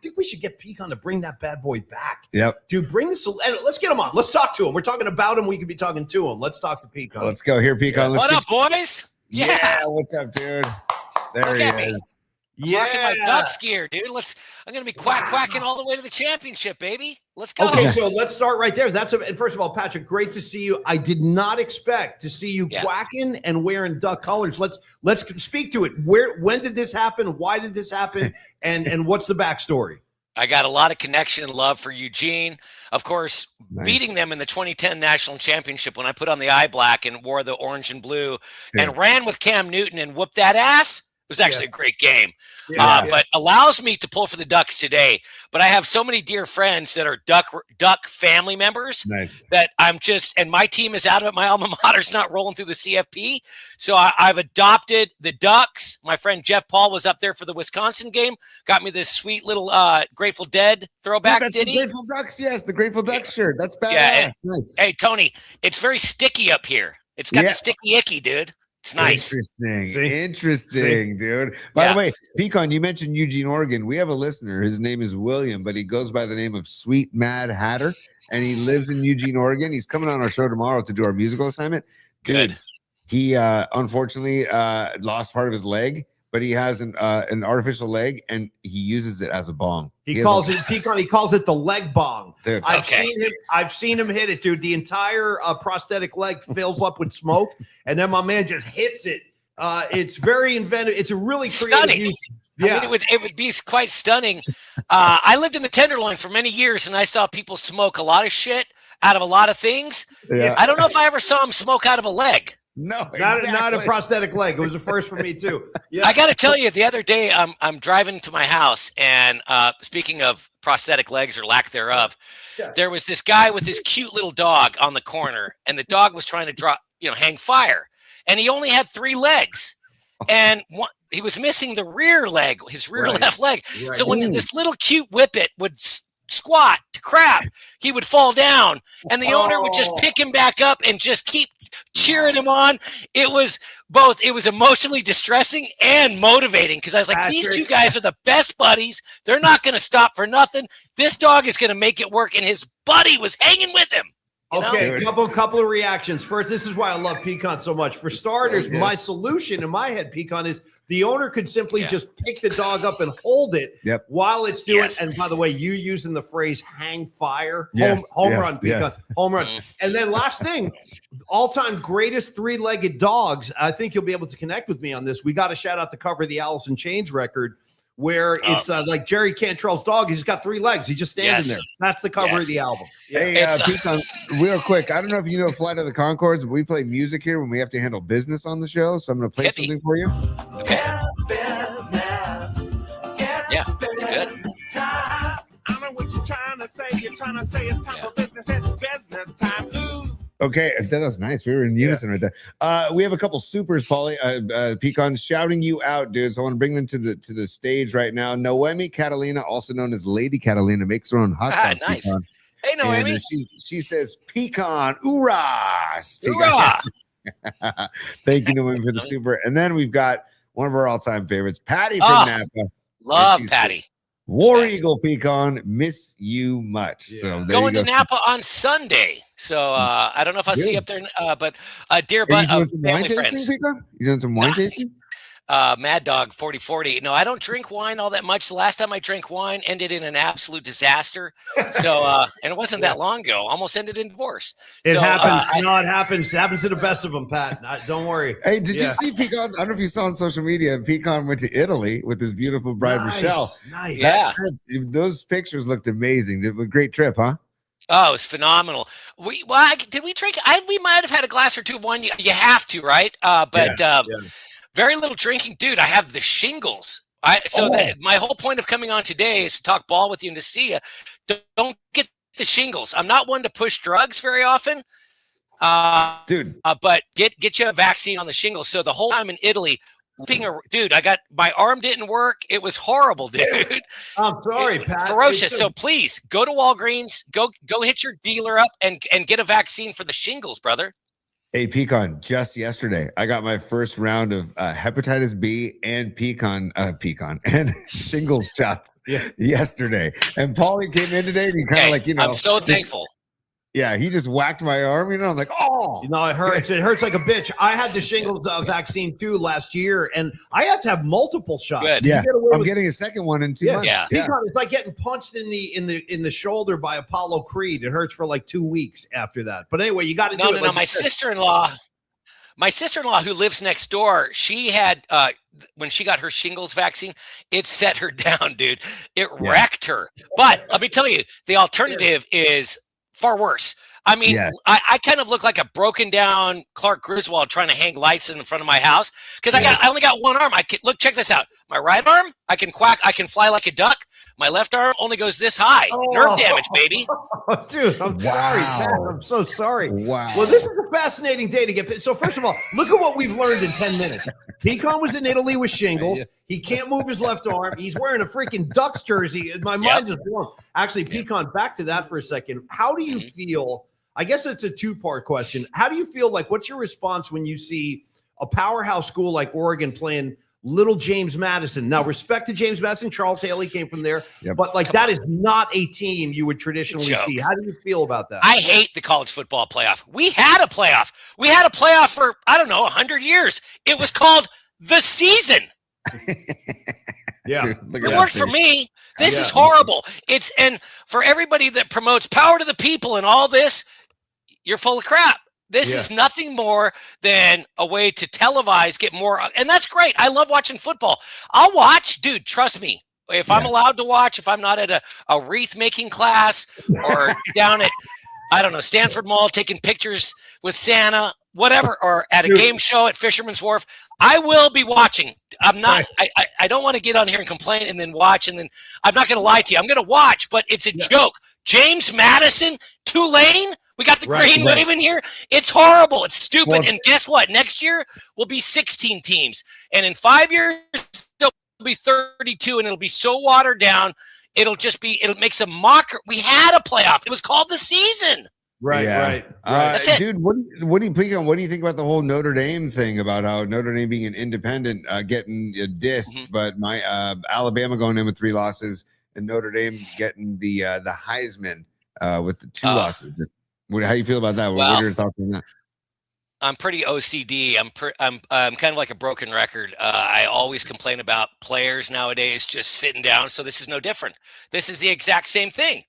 think we should get Pecan to bring that bad boy back. Yep. Dude, bring the saloon. Let's get him on. Let's talk to him. We're talking about him. We could be talking to him. Let's talk to Pecan. Let's go here, Pecan. What up, boys? Yeah. What's up, dude? There he is. I'm rocking my Ducks gear, dude. I'm gonna be quacking all the way to the championship, baby. Let's go. Okay, so let's start right there. And first of all, Patrick, great to see you. I did not expect to see you quacking and wearing Duck colors. Let's speak to it. When did this happen? Why did this happen? And what's the backstory? I got a lot of connection and love for Eugene. Of course, beating them in the 2010 national championship when I put on the eye black and wore the orange and blue and ran with Cam Newton and whooped that ass. was actually a great game. Yeah. But allows me to pull for the Ducks today. But I have so many dear friends that are Duck family members that I'm just, and my team is out of it. My alma mater's not rolling through the CFP. So I've adopted the Ducks. My friend Jeff Paul was up there for the Wisconsin game. Got me this sweet little Grateful Dead throwback that's ditty. The Grateful Ducks, yes, the Grateful Ducks shirt. That's badass. Yeah, Nice. Hey, Tony, it's very sticky up here. It's got the sticky icky, dude. It's nice. Interesting, dude. By the way, Pecan, you mentioned Eugene, Oregon. We have a listener. His name is William, but he goes by the name of Sweet Mad Hatter, and he lives in Eugene, Oregon. He's coming on our show tomorrow to do our musical assignment. Dude, he unfortunately lost part of his leg, but he has an artificial leg, and he uses it as a bong. He calls it Pecan. He calls it the leg bong. Dude. I've seen him hit it, dude. The entire prosthetic leg fills up with smoke, and then my man just hits it. It's very inventive. It's a really stunning. use. Yeah, I mean, it would be quite stunning. I lived in the Tenderloin for many years, and I saw people smoke a lot of shit out of a lot of things. Yeah. I don't know if I ever saw him smoke out of a leg. No, not a prosthetic leg. It was a first for me too. Yeah. I got to tell you, the other day I'm driving to my house, and speaking of prosthetic legs or lack thereof, there was this guy with his cute little dog on the corner, and the dog was trying to hang fire, and he only had 3 legs, and he was missing the rear leg, his rear left leg. Right. So when this little cute whippet would squat to crap, he would fall down, and the owner would just pick him back up and just keep cheering him on. It was emotionally distressing and motivating, because I was like, these two guys are the best buddies. They're not going to stop for nothing. This dog is going to make it work, and his buddy was hanging with him. Okay, couple of reactions. First, this is why I love Pecan so much. For starters, my solution in my head, Pecan, is the owner could simply just pick the dog up and hold it while it's doing. Yes. And by the way, you using the phrase "hang fire," home run, Pecan, home run. And then last thing, all-time greatest 3-legged dogs. I think you'll be able to connect with me on this. We got to shout out the cover of the Alice in Chains record, where it's like Jerry Cantrell's dog. He's got 3 legs. He's just standing there. That's the cover of the album. Hey, Pecan, real quick. I don't know if you know Flight of the Conchords, but we play music here when we have to handle business on the show. So I'm going to play something for you. Okay. Yeah, it's good. I know what you're trying to say. You're trying to say it's time for business. It's business time. Okay, that was nice. We were in unison right there. We have a couple supers, Paulie, Pecan, shouting you out, dude. So I want to bring them to the stage right now. Noemi Catalina, also known as Lady Catalina, makes her own hot sauce. Nice. Pecan. Hey, Noemi. And, she says, "Pecan, hoorah!" Hoorah! Thank you, Noemi, for the super. And then we've got one of our all-time favorites, Patty from Napa. Love Patty. War Eagle, Pecan, miss you much. So there going you go. to Napa on Sunday. So I don't know if I'll see you up there, but dear family friends. You doing some wine tasting? Mad Dog 4040. No, I don't drink wine all that much. The last time I drank wine ended in an absolute disaster. So, and it wasn't that long ago. Almost ended in divorce. It happens. It happens. It happens to the best of them, Pat. Don't worry. Hey, did you see Pecan? I don't know if you saw on social media. Pecan went to Italy with his beautiful bride, Michelle. Nice. That trip, those pictures looked amazing. It was a great trip, huh? Oh, it was phenomenal. Did we drink? We might have had a glass or two of wine. You have to, right? Very little drinking, dude. I have the shingles. My whole point of coming on today is to talk ball with you and to see you. Don't get the shingles. I'm not one to push drugs very often, dude. But get you a vaccine on the shingles. So the whole time in Italy, dude, my arm didn't work. It was horrible, dude. I'm sorry, Pat. Ferocious. So please go to Walgreens. Go hit your dealer up and get a vaccine for the shingles, brother. Hey, Pecan, just yesterday, I got my first round of hepatitis B and pecan and shingle shots yesterday. And Paulie came in today and he kind of I'm so thankful. Yeah, he just whacked my arm, I'm like, oh. It hurts. It hurts like a bitch. I had the shingles vaccine too last year, and I had to have multiple shots. Good. Yeah, I'm getting a second one in 2 months. Yeah. It's like getting punched in the shoulder by Apollo Creed. It hurts for like 2 weeks after that. But anyway, you got to do it. No. My sister-in-law, who lives next door, she had when she got her shingles vaccine, it set her down, dude. It wrecked her. But let me tell you, the alternative is far worse. I mean, Yeah. I kind of look like a broken down Clark Griswold trying to hang lights in front of my house because I only got one arm. I can look, check this out. My right arm, I can fly like a duck. My left arm only goes this high. Nerve damage, baby. Dude, I'm sorry, Pat. I'm so sorry. Wow. Well, this is a fascinating day to get. So first of all, look at what we've learned in 10 minutes. Pecan was in Italy with shingles. He can't move his left arm. He's wearing a freaking Ducks jersey. My mind is blown. Actually, Pecan, back to that for a second. How do you feel? I guess it's a two-part question. How do you feel like, what's your response when you see a powerhouse school like Oregon playing little James Madison? Now, respect to James Madison. Charles Haley came from there. Yep. But like that is not a team you would traditionally see. How do you feel about that? I hate the college football playoff. We had a playoff. We had a playoff for, I don't know, 100 years. It was called the season. Yeah. Dude, It worked for me. This is horrible. And for everybody that promotes power to the people and all this, you're full of crap. This is nothing more than a way to televise, get more. And that's great. I love watching football. I'll watch, dude, trust me. If I'm allowed to watch, if I'm not at a wreath making class or down at, I don't know, Stanford Mall taking pictures with Santa, whatever, or at a game show at Fisherman's Wharf, I will be watching. I'm not, I don't want to get on here and complain and then watch. And then I'm not going to lie to you. I'm going to watch, but it's a joke. James Madison, Tulane. We got the green wave in here. It's horrible. It's stupid. And guess what? Next year will be 16 teams. And in 5 years, there'll be 32, and it'll be so watered down. It'll make a mocker. We had a playoff. It was called the season. Right. That's it. Dude, what do you think about the whole Notre Dame thing about how Notre Dame being an independent getting dissed, but my Alabama going in with 3 losses and Notre Dame getting the Heisman with the 2 losses? How do you feel about that? What are your thoughts on that? I'm pretty OCD. I'm kind of like a broken record. I always complain about players nowadays just sitting down. So this is no different. This is the exact same thing.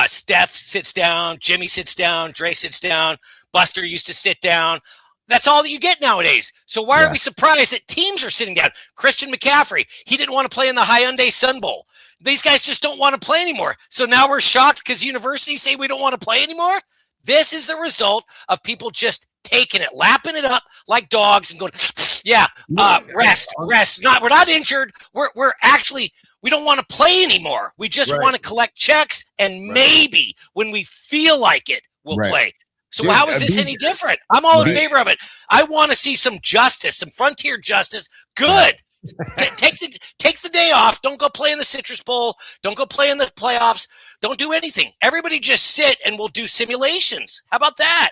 Steph sits down, Jimmy sits down, Dre sits down, Buster used to sit down. That's all that you get nowadays. So why are we surprised that teams are sitting down? Christian McCaffrey, he didn't want to play in the Hyundai Sun Bowl. These guys just don't want to play anymore. So now we're shocked because universities say we don't want to play anymore. This is the result of people just taking it, lapping it up like dogs and going, rest. We're not injured. We're actually, we don't want to play anymore. We just want to collect checks, and maybe when we feel like it, we'll play. So how is this any different? I'm all in favor of it. I want to see some justice, some frontier justice. Good. Take the day off. Don't go play in the Citrus Bowl. Don't go play in the playoffs. Don't do anything. Everybody just sit and we'll do simulations. How about that?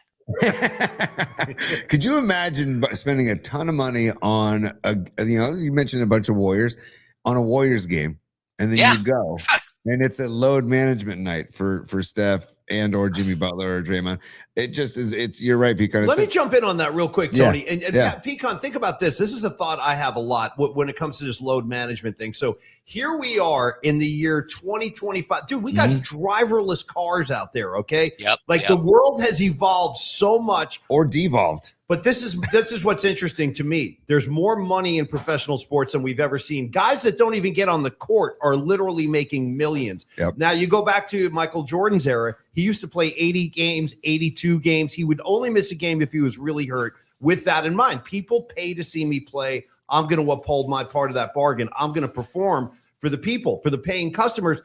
Could you imagine spending a ton of money on you mentioned a bunch of Warriors on a Warriors game, and then you go and it's a load management night for Steph and or Jimmy Butler or Draymond. It just is. You're right, Pecan. Let me jump in on that real quick, Tony. And Pecan, think about this. This is a thought I have a lot when it comes to this load management thing. So here we are in the year 2025. Dude, we got driverless cars out there, okay? Yep. The world has evolved so much. Or devolved. But this is what's interesting to me. There's more money in professional sports than we've ever seen. Guys that don't even get on the court are literally making millions. Yep. Now, you go back to Michael Jordan's era. He used to play 80 games, 82 games. He would only miss a game if he was really hurt. With that in mind, people pay to see me play. I'm going to uphold my part of that bargain. I'm going to perform for the people, for the paying customers.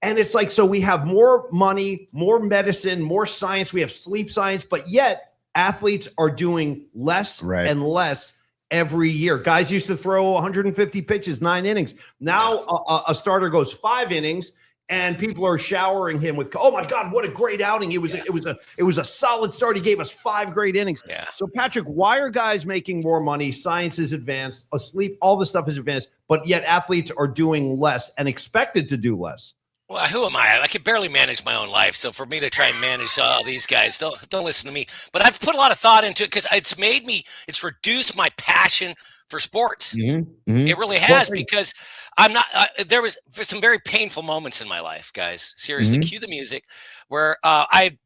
And it's like, so we have more money, more medicine, more science. We have sleep science, but yet athletes are doing less and less every year. Guys used to throw 150 pitches, 9 innings. Now a starter goes 5 innings, and people are showering him with, "Oh my God, what a great outing! It was a solid start. He gave us 5 great innings." Yeah. So Patrick, why are guys making more money? Science is advanced, asleep, all this stuff is advanced, but yet athletes are doing less and expected to do less. Well, who am I? I can barely manage my own life. So for me to try and manage all these guys, don't listen to me. But I've put a lot of thought into it because it's reduced my passion for sports. It really has, because I'm not. There was some very painful moments in my life, guys. Seriously, cue the music, where I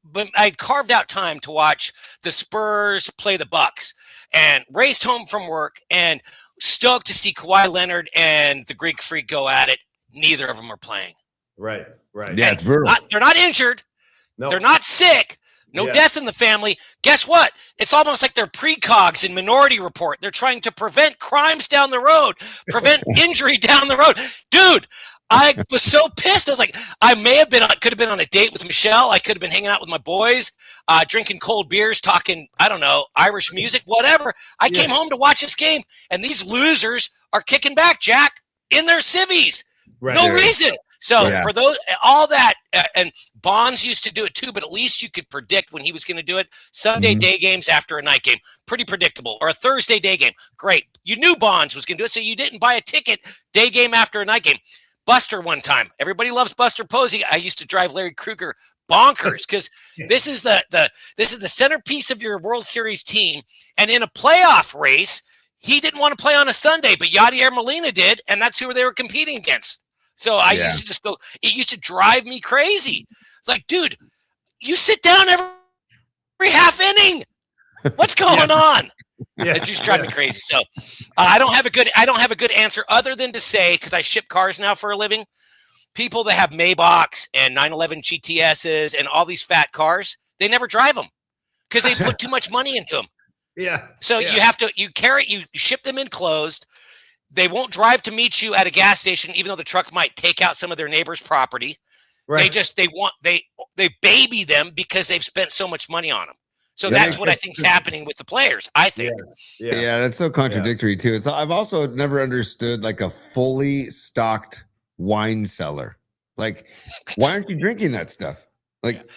carved out time to watch the Spurs play the Bucks, and raced home from work and stoked to see Kawhi Leonard and the Greek Freak go at it. Neither of them are playing. Right. Yeah, it's brutal. They're not injured. No. They're not sick. No death in the family. Guess what? It's almost like they're precogs in Minority Report. They're trying to prevent crimes down the road, prevent injury down the road. Dude, I was so pissed. I was like, could have been on a date with Michelle. I could have been hanging out with my boys, drinking cold beers, talking, I don't know, Irish music, whatever. I came home to watch this game, and these losers are kicking back, Jack, in their civvies. Right. No reason. So for those, all that, and Bonds used to do it too, but at least you could predict when he was going to do it. Sunday day games after a night game, pretty predictable. Or a Thursday day game, great. You knew Bonds was going to do it, so you didn't buy a ticket day game after a night game. Buster one time. Everybody loves Buster Posey. I used to drive Larry Krueger bonkers because this is the centerpiece of your World Series team, and in a playoff race, he didn't want to play on a Sunday, but Yadier Molina did, and that's who they were competing against. So I used to just go, it used to drive me crazy. It's like, dude, you sit down every half inning. What's going on? It just drives me crazy. So I don't have a good answer other than to say, because I ship cars now for a living, people that have Maybachs and 911 GTSs and all these fat cars, they never drive them because they put too much money into them. Yeah. So you ship them enclosed. They won't drive to meet you at a gas station, even though the truck might take out some of their neighbor's property. Right. They baby them because they've spent so much money on them. So that's what I think is happening with the players, I think. Yeah, that's so contradictory too. It's I've also never understood like a fully stocked wine cellar. Like, why aren't you drinking that stuff? Like,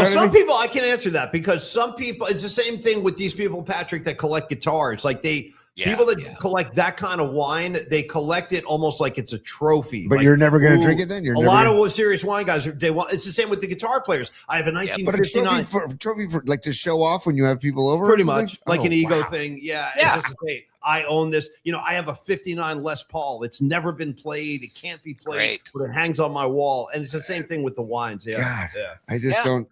some people, I can answer that because some people, it's the same thing with these people, Patrick, that collect guitars. Like people that collect that kind of wine, they collect it almost like it's a trophy. But you're never going to drink it then? Lot of serious wine guys, it's the same with the guitar players. I have a 1959. But a trophy for like to show off when you have people over? Pretty much. Like an ego thing. Yeah. It's just to say, I own this. I have a 59 Les Paul. It's never been played. It can't be played, but it hangs on my wall. And it's the same thing with the wines. Yeah. God, I just don't.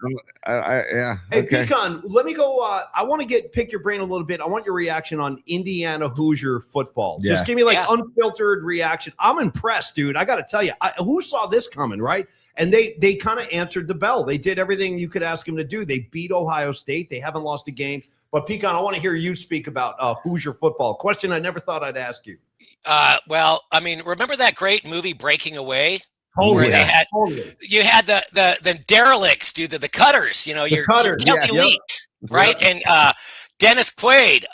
Hey, okay. Pecan, let me go. I want to pick your brain a little bit. I want your reaction on Indiana Hoosier football. Yeah. Just give me unfiltered reaction. I'm impressed, dude. I got to tell you, who saw this coming, right? And they kind of answered the bell. They did everything you could ask them to do. They beat Ohio State. They haven't lost a game. But Pecan, I want to hear you speak about Hoosier football. Question I never thought I'd ask you. Well, I mean, remember that great movie Breaking Away? Totally. You had the derelicts, dude, the cutters. Your Kelly Leaks, right? And Dennis Quaid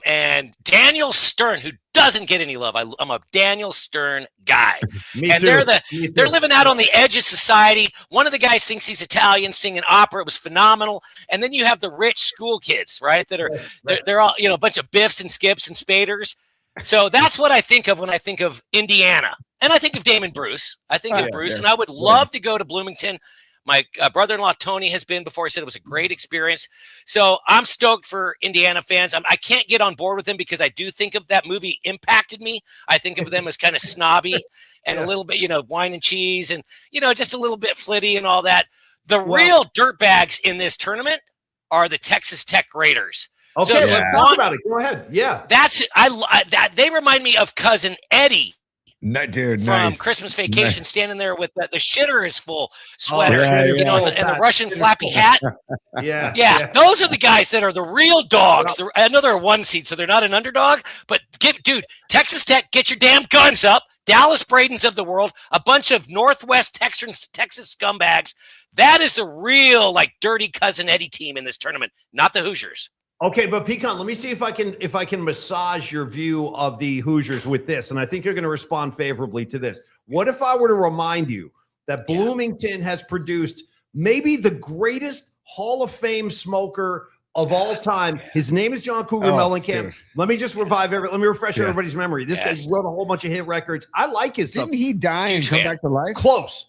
and Daniel Stern, who doesn't get any love. I'm a Daniel Stern guy. And they're living out on the edge of society. One of the guys thinks he's Italian, singing opera. It was phenomenal. And then you have the rich school kids, right? That are they're all a bunch of Biffs and Skips and Spaders. So that's what I think of when I think of Indiana. And I think of Damon Bruce. I think of Bruce, and I would love to go to Bloomington. My brother-in-law, Tony, has been before. He said it was a great experience. So I'm stoked for Indiana fans. I can't get on board with them because I do think of that movie impacted me. I think of them as kind of snobby and a little bit, wine and cheese and, just a little bit flitty and all that. The real dirtbags in this tournament are the Texas Tech Raiders. Okay, let's talk about it. Go ahead. Yeah. They remind me of Cousin Eddie. Dude, from Christmas Vacation, standing there with the shitter is full sweater, and the Russian flappy hat. Yeah. Those are the guys that are the real dogs. I know they're a one seed, so they're not an underdog. But Texas Tech, get your damn guns up. Dallas Bradens of the world, a bunch of Northwest Texas scumbags. That is the real dirty Cousin Eddie team in this tournament, not the Hoosiers. Okay, but Pecan, let me see if I can massage your view of the Hoosiers with this, and I think you're going to respond favorably to this. What if I were to remind you that Bloomington has produced maybe the greatest Hall of Fame smoker of all time? His name is John Cougar Mellencamp. Dude. Let me just refresh everybody's memory. This guy wrote a whole bunch of hit records. I like his stuff. Didn't he die and come back to life? Close.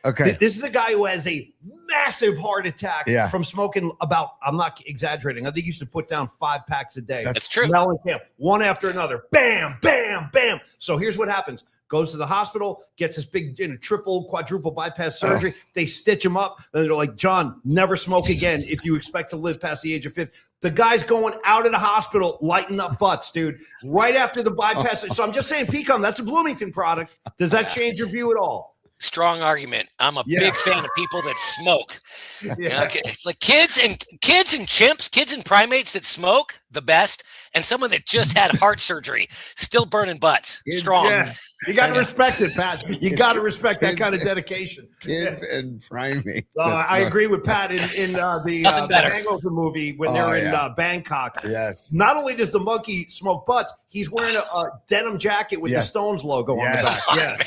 Okay. This is a guy who has a massive heart attack from smoking I'm not exaggerating. I think he used to put down 5 packs a day. That's true. Mellencamp, one after another. Bam, bam, bam. So here's what happens. Goes to the hospital, gets this big triple, quadruple bypass surgery. They stitch him up. And they're like, John, never smoke again if you expect to live past the age of 50. The guy's going out of the hospital, lighting up butts, dude, right after the bypass. So I'm just saying, Pecan, that's a Bloomington product. Does that change your view at all? strong argument. I'm a big fan of people that smoke. Yeah. Okay, it's like kids and chimps, kids and primates that smoke, the best, and someone that just had heart surgery, still burning butts, strong. Yeah. You got to respect it, Pat. You got to respect that kind of dedication. Kids and primates. I agree with Pat in the better. Hangover movie when they're in Bangkok. Yes. Not only does the monkey smoke butts, he's wearing a denim jacket with the Stones logo on the back. Yeah.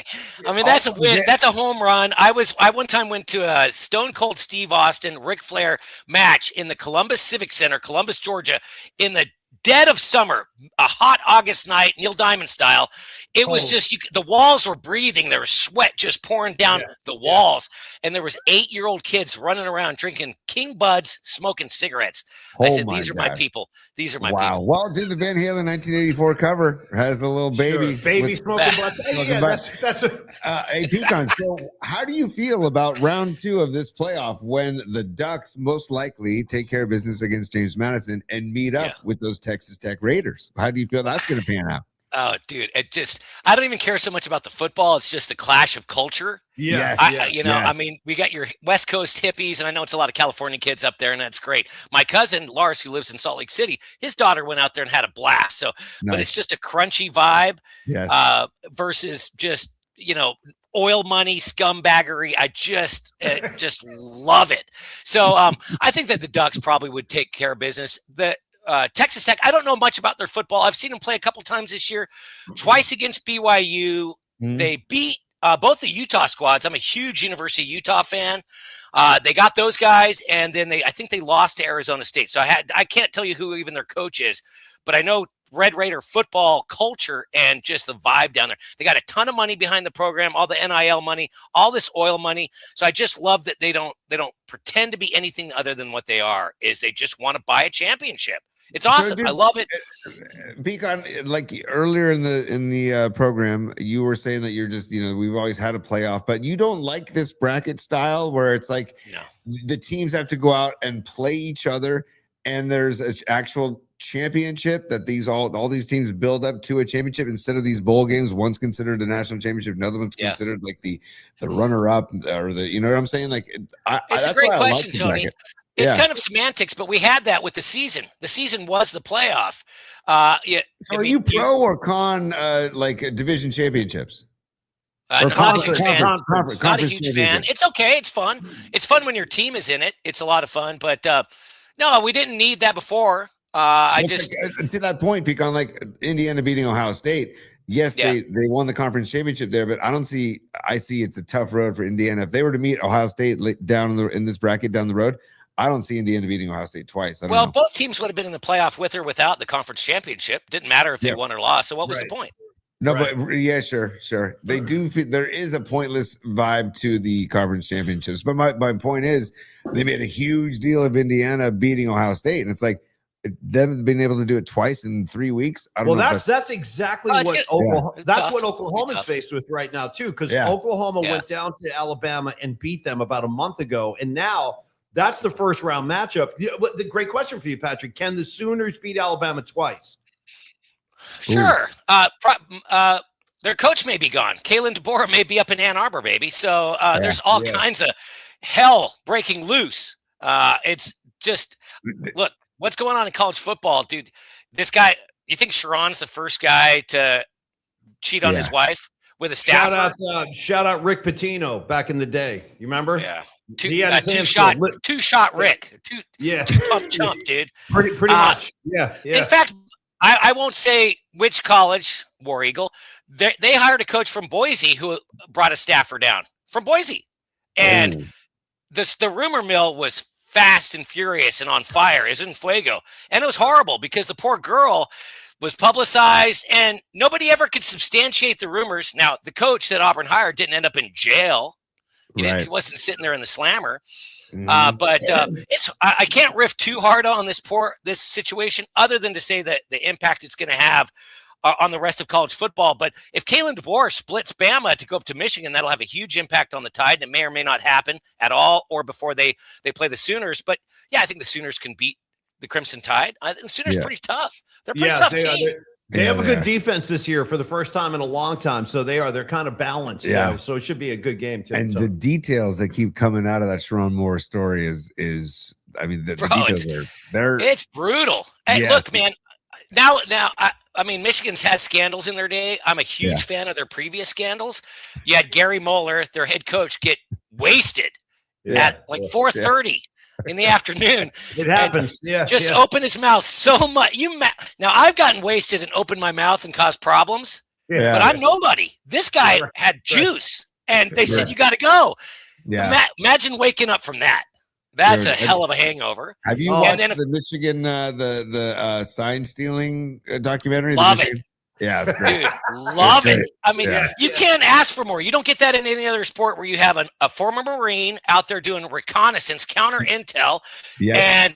I mean, that's a win. That's a home run. I one time went to a Stone Cold Steve Austin, Ric Flair match in the Columbus Civic Center, Columbus, Georgia, in the dead of summer, a hot August night, Neil Diamond style. It was just the walls were breathing. There was sweat just pouring down the walls, and there was 8-year-old kids running around drinking King Buds, smoking cigarettes. I said, "These are my people. These are my people." Well, did the Van Halen 1984 cover has the little baby, baby smoking butts? Yeah, that's a. Hey, Pecan. So, how do you feel about round 2 of this playoff when the Ducks most likely take care of business against James Madison and meet up with those Texas Tech Raiders? How do you feel that's going to pan out? Oh, dude, I don't even care so much about the football. It's just the clash of culture. Yeah. I mean, we got your West Coast hippies, and I know it's a lot of California kids up there, and that's great. My cousin, Lars, who lives in Salt Lake City, his daughter went out there and had a blast. So, but it's just a crunchy vibe versus just, oil money, scumbaggery. I just love it. So I think that the Ducks probably would take care of business. Texas Tech, I don't know much about their football. I've seen them play a couple times this year, twice against BYU. They beat both the Utah squads. I'm a huge University of Utah fan. They got those guys, and then I think they lost to Arizona State. So I can't tell you who even their coach is, but I know Red Raider football culture and just the vibe down there. They got a ton of money behind the program, all the NIL money, all this oil money. So I just love that they don't pretend to be anything other than what they are. Is they just want to buy a championship. It's awesome. I love it. Pecan, like earlier in the program, you were saying that you're just, we've always had a playoff, but you don't like this bracket style where it's like the teams have to go out and play each other, and there's an actual championship that all these teams build up to a championship instead of these bowl games. One's considered a national championship, another one's considered like the runner-up or the, you know what I'm saying? Like, it's a great question, Tony. It's kind of semantics, but we had that with the season. The season was the playoff. So are you pro or con like division championships? Not a huge fan. Not a huge fan. It's okay. It's fun. It's fun when your team is in it. It's a lot of fun. But no, we didn't need that before. To that point, Pecan, like Indiana beating Ohio State. Yes, they won the conference championship there, but I see it's a tough road for Indiana. If they were to meet Ohio State down in this bracket down the road, I don't see Indiana beating Ohio State twice. Well, both teams would have been in the playoff with or without the conference championship. Didn't matter if they won or lost. So what was the point? No, but sure. They do. There is a pointless vibe to the conference championships. But my point is, they made a huge deal of Indiana beating Ohio State, and it's like them being able to do it twice in 3 weeks. I don't know. That's exactly what Oklahoma's faced with right now too, because Oklahoma went down to Alabama and beat them about a month ago, and now. That's the first round matchup. The great question for you, Patrick. Can the Sooners beat Alabama twice? Sure. Their coach may be gone. Kalen DeBoer may be up in Ann Arbor, baby. So there's all kinds of hell breaking loose. It's just, look, what's going on in college football, dude? This guy, you think Sharon's the first guy to cheat on his wife with a staffer? Shout out Rick Pitino back in the day. You remember? Yeah. Two shot Rick. Two pump chump, dude. Pretty much. Yeah. In fact, I won't say which college, War Eagle. They hired a coach from Boise who brought a staffer down from Boise, and the rumor mill was fast and furious and on fire, is in fuego, and it was horrible because the poor girl was publicized, and nobody ever could substantiate the rumors. Now, the coach that Auburn hired didn't end up in jail. He wasn't sitting there in the slammer. But I can't riff too hard on this situation other than to say that the impact it's going to have on the rest of college football. But if Kalen DeBoer splits Bama to go up to Michigan, that'll have a huge impact on the Tide, and it may or may not happen at all or before they play the Sooners. But, I think the Sooners can beat the Crimson Tide. I think the Sooners are pretty tough. They're a pretty tough team. They have a they good are. defense this year for the first time in a long time. So they're kind of balanced. Yeah. So it should be a good game too. And So. the details that keep coming out of that Sharon Moore story is I mean, the Bro, details they're It's brutal. Hey, Yes. look, man. Now, I mean, Michigan's had scandals in their day. I'm a huge fan of their previous scandals. You had Gary Mueller, their head coach, get wasted at like 4:30 in the afternoon. It happens. Yeah. Just open his mouth so much. Now I've gotten wasted and opened my mouth and caused problems, but I'm nobody. This guy had juice, and they said you got to go. Imagine waking up from that. That's a hell of a hangover. Have you watched the Michigan the sign stealing documentary? Love it. Yeah, it's great. Dude, love it. I mean, you can't ask for more. You don't get that in any other sport where you have a former Marine out there doing reconnaissance, counter intel, and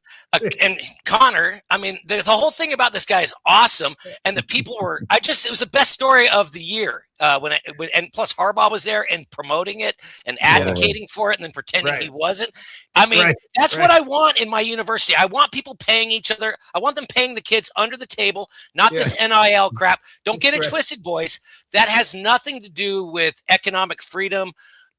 Connor. I mean, the whole thing about this guy is awesome, and the people were. It was the best story of the year. And plus Harbaugh was there and promoting it and advocating for it and then pretending he wasn't. I mean, that's what I want in my university. I want people paying each other. I want them paying the kids under the table, not this NIL crap. Don't get it twisted, boys. That has nothing to do with economic freedom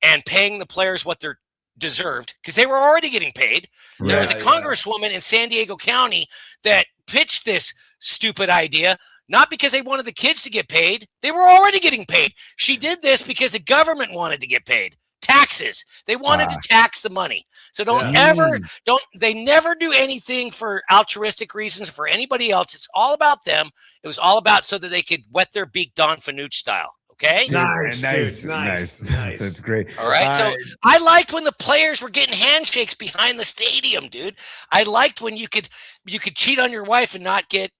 and paying the players what they're deserved because they were already getting paid. There was a congresswoman in San Diego County that pitched this stupid idea. Not because they wanted the kids to get paid. They were already getting paid. She did this because the government wanted to get paid. Taxes. They wanted to tax the money. So they never do anything for altruistic reasons or for anybody else. It's all about them. It was all about so that they could wet their beak Don Fanucci style. Okay. Nice. That's great. All right. So I liked when the players were getting handshakes behind the stadium, dude. I liked when you could cheat on your wife and not get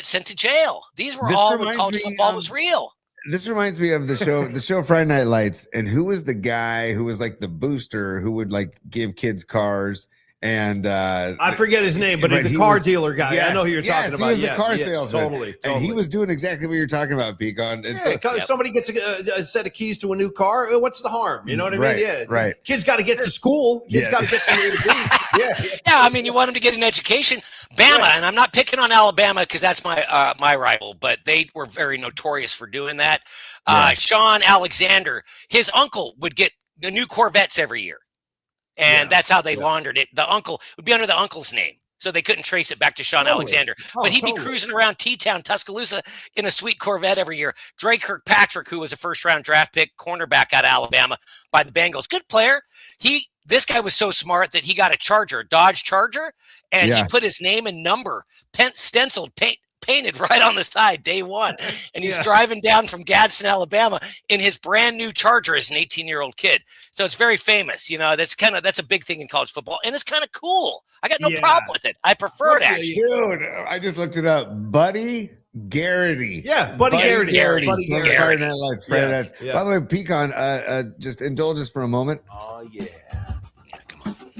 sent to jail. These were all when college football was real. This reminds me of the show Friday Night Lights. And who was the guy who was like the booster who would like give kids cars? And I forget his name, but the car dealer guy. I know who you're talking about. He was a car salesman. Totally. And he was doing exactly what you're talking about, Pecan. Somebody gets a set of keys to a new car. What's the harm? You know what I mean? Yeah. Right. Kids got to get to school. Kids got to get from A to B. Yeah. I mean, you want them to get an education. Bama, and I'm not picking on Alabama because that's my rival, but they were very notorious for doing that. Sean Alexander, his uncle would get the new Corvettes every year. And that's how they laundered it. The uncle would be under the uncle's name. So they couldn't trace it back to Sean Alexander. But he'd be cruising around T-Town, Tuscaloosa in a sweet Corvette every year. Drake Kirkpatrick, who was a first-round draft pick, cornerback out of Alabama by the Bengals. Good player. This guy was so smart that he got a Dodge Charger, and he put his name and number stenciled, painted right on the side day one. And he's driving down from Gadsden, Alabama in his brand new Charger as an 18-year-old kid. So it's very famous. You know, that's a big thing in college football. And it's kind of cool. I got no problem with it. I prefer it actually. Dude, I just looked it up. Buddy Garrity. Yeah, Buddy Garrity. Friday Night Lights. By the way, Pecan, just indulge us for a moment. Oh, yeah.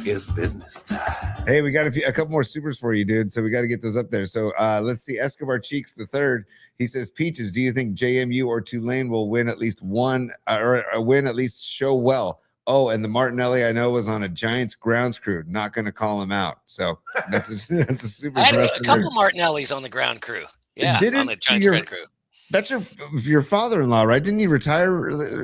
It's business time. Hey, we got a couple more supers for you, dude. So we got to get those up there. So let's see. Escobar Cheeks the third. He says, Peaches, do you think JMU or Tulane will win at least one or win at least show well? Oh, and the Martinelli I know was on a Giants grounds crew. Not going to call him out. So that's a super. I had a couple Martinellis on the ground crew. Yeah, on the Giants ground crew. That's your father-in-law, right? Didn't he retire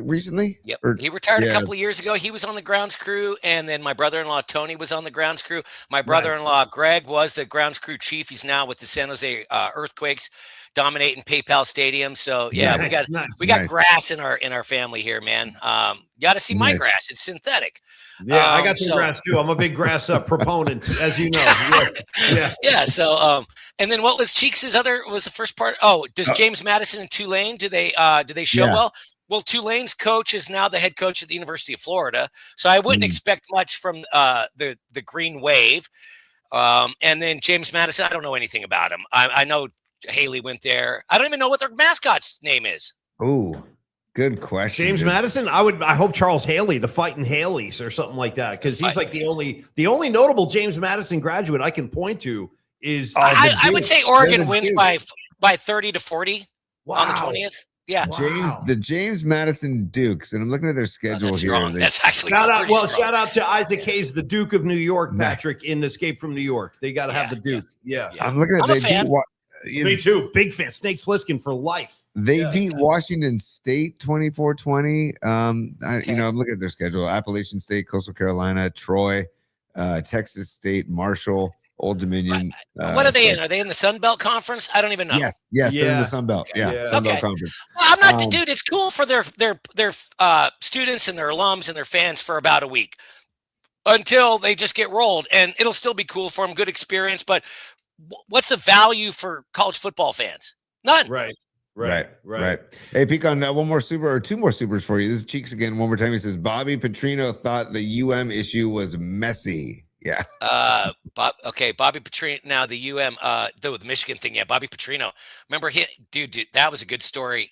recently? Yep. He retired a couple of years ago. He was on the grounds crew, and then my brother-in-law Tony was on the grounds crew. My brother-in-law Greg was the grounds crew chief. He's now with the San Jose Earthquakes, dominating PayPal Stadium. So we got grass in our family here, man. You got to see my grass; it's synthetic. Yeah, I got some grass too. I'm a big grass proponent, as you know. So, and then what was Cheeks' was the first part? Oh, does James Madison and Tulane do they show well? Well, Tulane's coach is now the head coach at the University of Florida, so I wouldn't expect much from the Green Wave. And then James Madison, I don't know anything about him. I know Haley went there. I don't even know what their mascot's name is. Ooh. Good question. James Madison. I hope Charles Haley, the Fighting Haleys or something like that, because he's like the only notable James Madison graduate I can point to is. I would say Oregon wins by 30-40 on the 20th. Yeah, the James Madison Dukes, and I'm looking at their schedule here. Wrong. That's actually shout out to Isaac Hayes, the Duke of New York, Patrick in Escape from New York. They got to have the Duke. Yeah. I'm looking at Me too. Big fan. Snake Plissken for life. They beat Washington State 24-20. I'm looking at their schedule. Appalachian State, Coastal Carolina, Troy, Texas State, Marshall, Old Dominion. What are they in? Are they in the Sun Belt Conference? I don't even know. Yes, they're in the Sun Belt. Yeah, Sun Belt Conference. Well, I'm not, dude. It's cool for their students and their alums and their fans for about a week until they just get rolled, and it'll still be cool for them. Good experience, but what's the value for college football fans? None. Right. Hey, Pecan, one more super or two more supers for you. This is Cheeks again. One more time. He says Bobby Petrino thought the UM issue was messy. Yeah. Bobby Petrino. Now the the Michigan thing. Yeah, Bobby Petrino. Remember dude, that was a good story.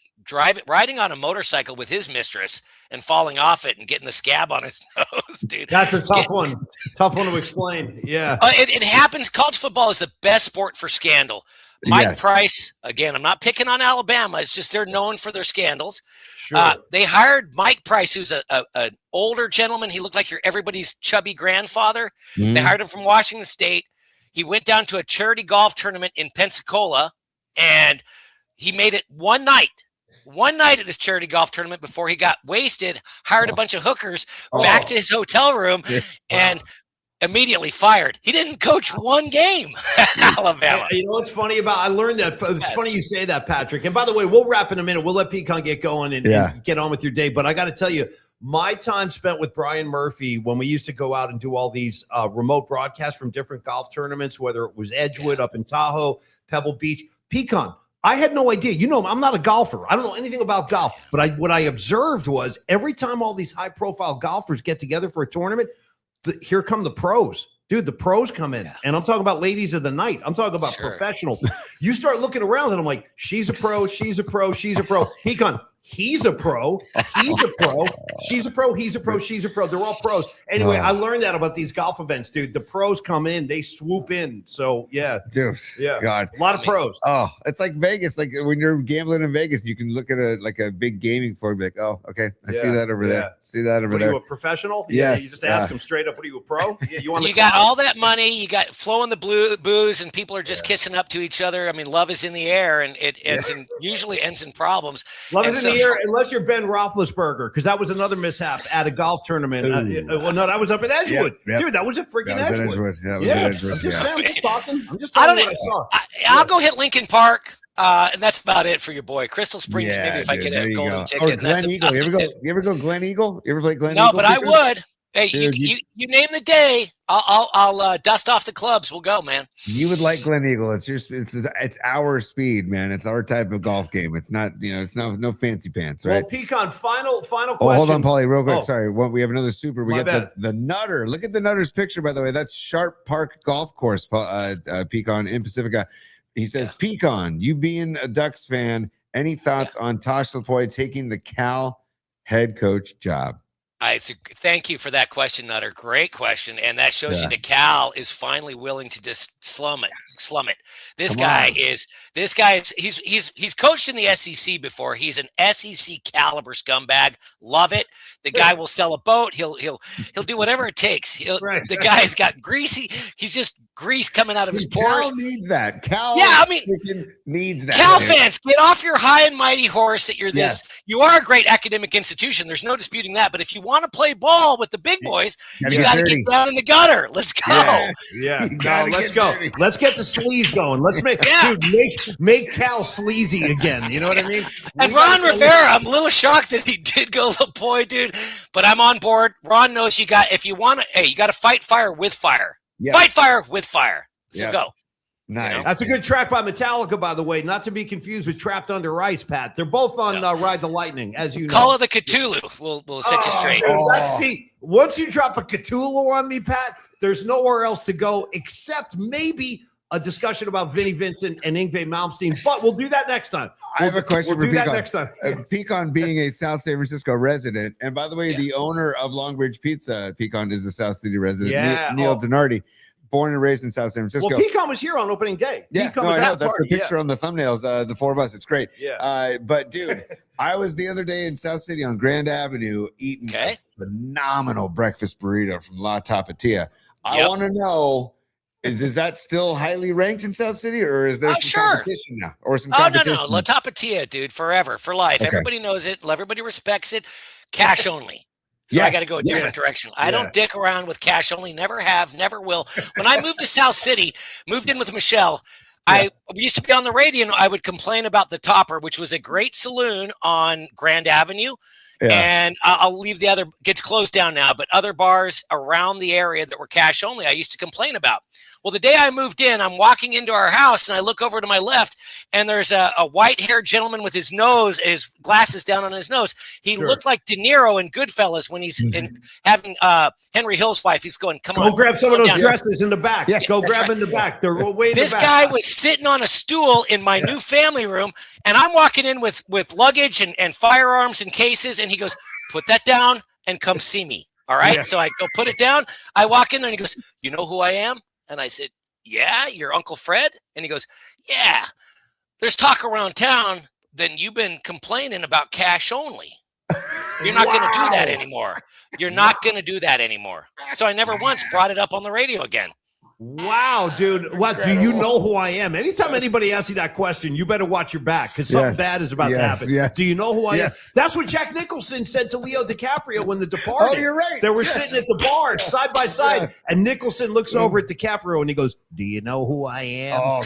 Riding on a motorcycle with his mistress and falling off it and getting the scab on his nose, dude. That's a tough one. Tough one to explain. Yeah. It happens. College football is the best sport for scandal. Mike Price, again, I'm not picking on Alabama. It's just they're known for their scandals. Sure. They hired Mike Price, who's an older gentleman. He looked like everybody's chubby grandfather. They hired him from Washington State. He went down to a charity golf tournament in Pensacola, and he made it one night at this charity golf tournament before he got wasted, hired a bunch of hookers back to his hotel room, and immediately fired. He didn't coach one game at Alabama. You know what's funny about? I learned that. It's funny you say that, Patrick. And by the way, we'll wrap in a minute. We'll let Pecan get going and get on with your day. But I got to tell you, my time spent with Brian Murphy when we used to go out and do all these remote broadcasts from different golf tournaments, whether it was Edgewood up in Tahoe, Pebble Beach, Pecan. I had no idea. You know, I'm not a golfer. I don't know anything about golf. But what I observed was every time all these high-profile golfers get together for a tournament, here come the pros. Dude, the pros come in. And I'm talking about ladies of the night. I'm talking about professionals. You start looking around and I'm like, she's a pro, she's a pro, she's a pro. Pecan, he's a pro, he's a pro, she's a pro, he's a pro, she's a pro. They're all pros. Anyway, I learned that about these golf events, dude. The pros come in, they swoop in. So, yeah. Dude, God. A lot of pros. Oh, it's like Vegas. Like when you're gambling in Vegas, you can look at a big gaming floor and be like, oh, okay, I see that over there. See that over there. Are you a professional? Yes. Yeah, you just ask them straight up, what are you, a pro? Yeah, you got all that money, you got flowing the booze, and people are just kissing up to each other. I mean, love is in the air, and it ends usually ends in problems. Love is in the air, unless you're Ben Roethlisberger, because that was another mishap at a golf tournament. Well, no, that was up in Edgewood. Dude, that was a freaking Edgewood. I'm just saying, I'm just talking. I don't know. I'll go hit Lincoln Park. And that's about it for your boy. Crystal Springs, maybe if I get a golden ticket. Or Glen Eagle. You ever go Glen Eagle? You ever play Glen Eagle? No, but I would. Hey, you name the day. I'll dust off the clubs. We'll go, man. You would like Glen Eagle. It's our speed, man. It's our type of golf game. It's not, it's no fancy pants, right? Well, Pecan, final question. Oh, hold on, Paulie, real quick. Sorry, we have another super. We got the Nutter. Look at the Nutter's picture, by the way. That's Sharp Park Golf Course, Pecan in Pacifica. He says, Pecan, you being a Ducks fan, any thoughts on Tosh Lapoy taking the Cal head coach job? Thank you for that question, Nutter. Great question, and that shows you that Cal is finally willing to just slum it. This guy is he's coached in the SEC before. He's an SEC caliber scumbag. Love it. The guy will sell a boat. He'll do whatever it takes. The guy's got greasy. He's just grease coming out of his pores. Cal needs that. Cal needs that. Cal fans, get off your high and mighty horse that you're this. You are a great academic institution. There's no disputing that. But if you want to play ball with the big boys, you got to get down in the gutter. Let's go. Let's go. Dirty. Let's get the sleaze going. Let's make Cal sleazy again. You know what I mean? And Ron Rivera, I'm a little shocked that he did go Lapoy, dude. But I'm on board. Ron knows you got to fight fire with fire. Fight fire with fire. So go. Nice. That's a good track by Metallica, by the way. Not to be confused with Trapped Under Ice, Pat. They're both on Ride the Lightning, as you know. Call of the Cthulhu. We'll set you straight. Once you drop a Cthulhu on me, Pat, there's nowhere else to go except maybe a discussion about Vinnie Vincent and Yngwie Malmsteen. But we'll do that next time. I have a question for Pecan. That next time. Pecan being a South San Francisco resident, and by the way, the owner of Longbridge Pizza, Pecan, is a South City resident. Neil Donardi. Born and raised in South San Francisco. Well, Pecan was here on opening day. Yeah, that's the picture on the thumbnails. The four of us. It's great. Yeah. But dude, I was the other day in South City on Grand Avenue eating a phenomenal breakfast burrito from La Tapatia. I want to know Is that still highly ranked in South City, or is there Oh, some sure. competition now, or some Oh, no, competition? no. La Tapatia, dude, forever, for life. Okay. Everybody knows it. Everybody respects it. Cash only. So I got to go a different direction. I don't dick around with cash only. Never have, never will. When I moved to South City, moved in with Michelle, we used to be on the radio, and I would complain about the Topper, which was a great saloon on Grand Avenue. Yeah. And I'll leave the other, gets closed down now, but other bars around the area that were cash only, I used to complain about. Well, the day I moved in, I'm walking into our house and I look over to my left, and there's a white-haired gentleman with his glasses down on his nose. He looked like De Niro in Goodfellas when he's having Henry Hill's wife. He's going, come on. Go grab some of those dresses in the back. Yeah, go grab in the back. They're way in the back. This guy was sitting on a stool in my new family room, and I'm walking in with luggage and firearms and cases, and he goes, put that down and come see me. All right? Yeah. So I go put it down. I walk in there, and he goes, you know who I am? And I said, yeah, your Uncle Fred? And he goes, yeah, there's talk around town. Then you've been complaining about cash only. You're not going to do that anymore. You're not going to do that anymore. So I never once brought it up on the radio again. Wow, dude. What, do you know who I am? Anytime anybody asks you that question, you better watch your back because something bad is about to happen. Yes. Do you know who I am? That's what Jack Nicholson said to Leo DiCaprio when The Departed. Oh, you're right. They were sitting at the bar side by side, and Nicholson looks over at DiCaprio and he goes, do you know who I am? Oh,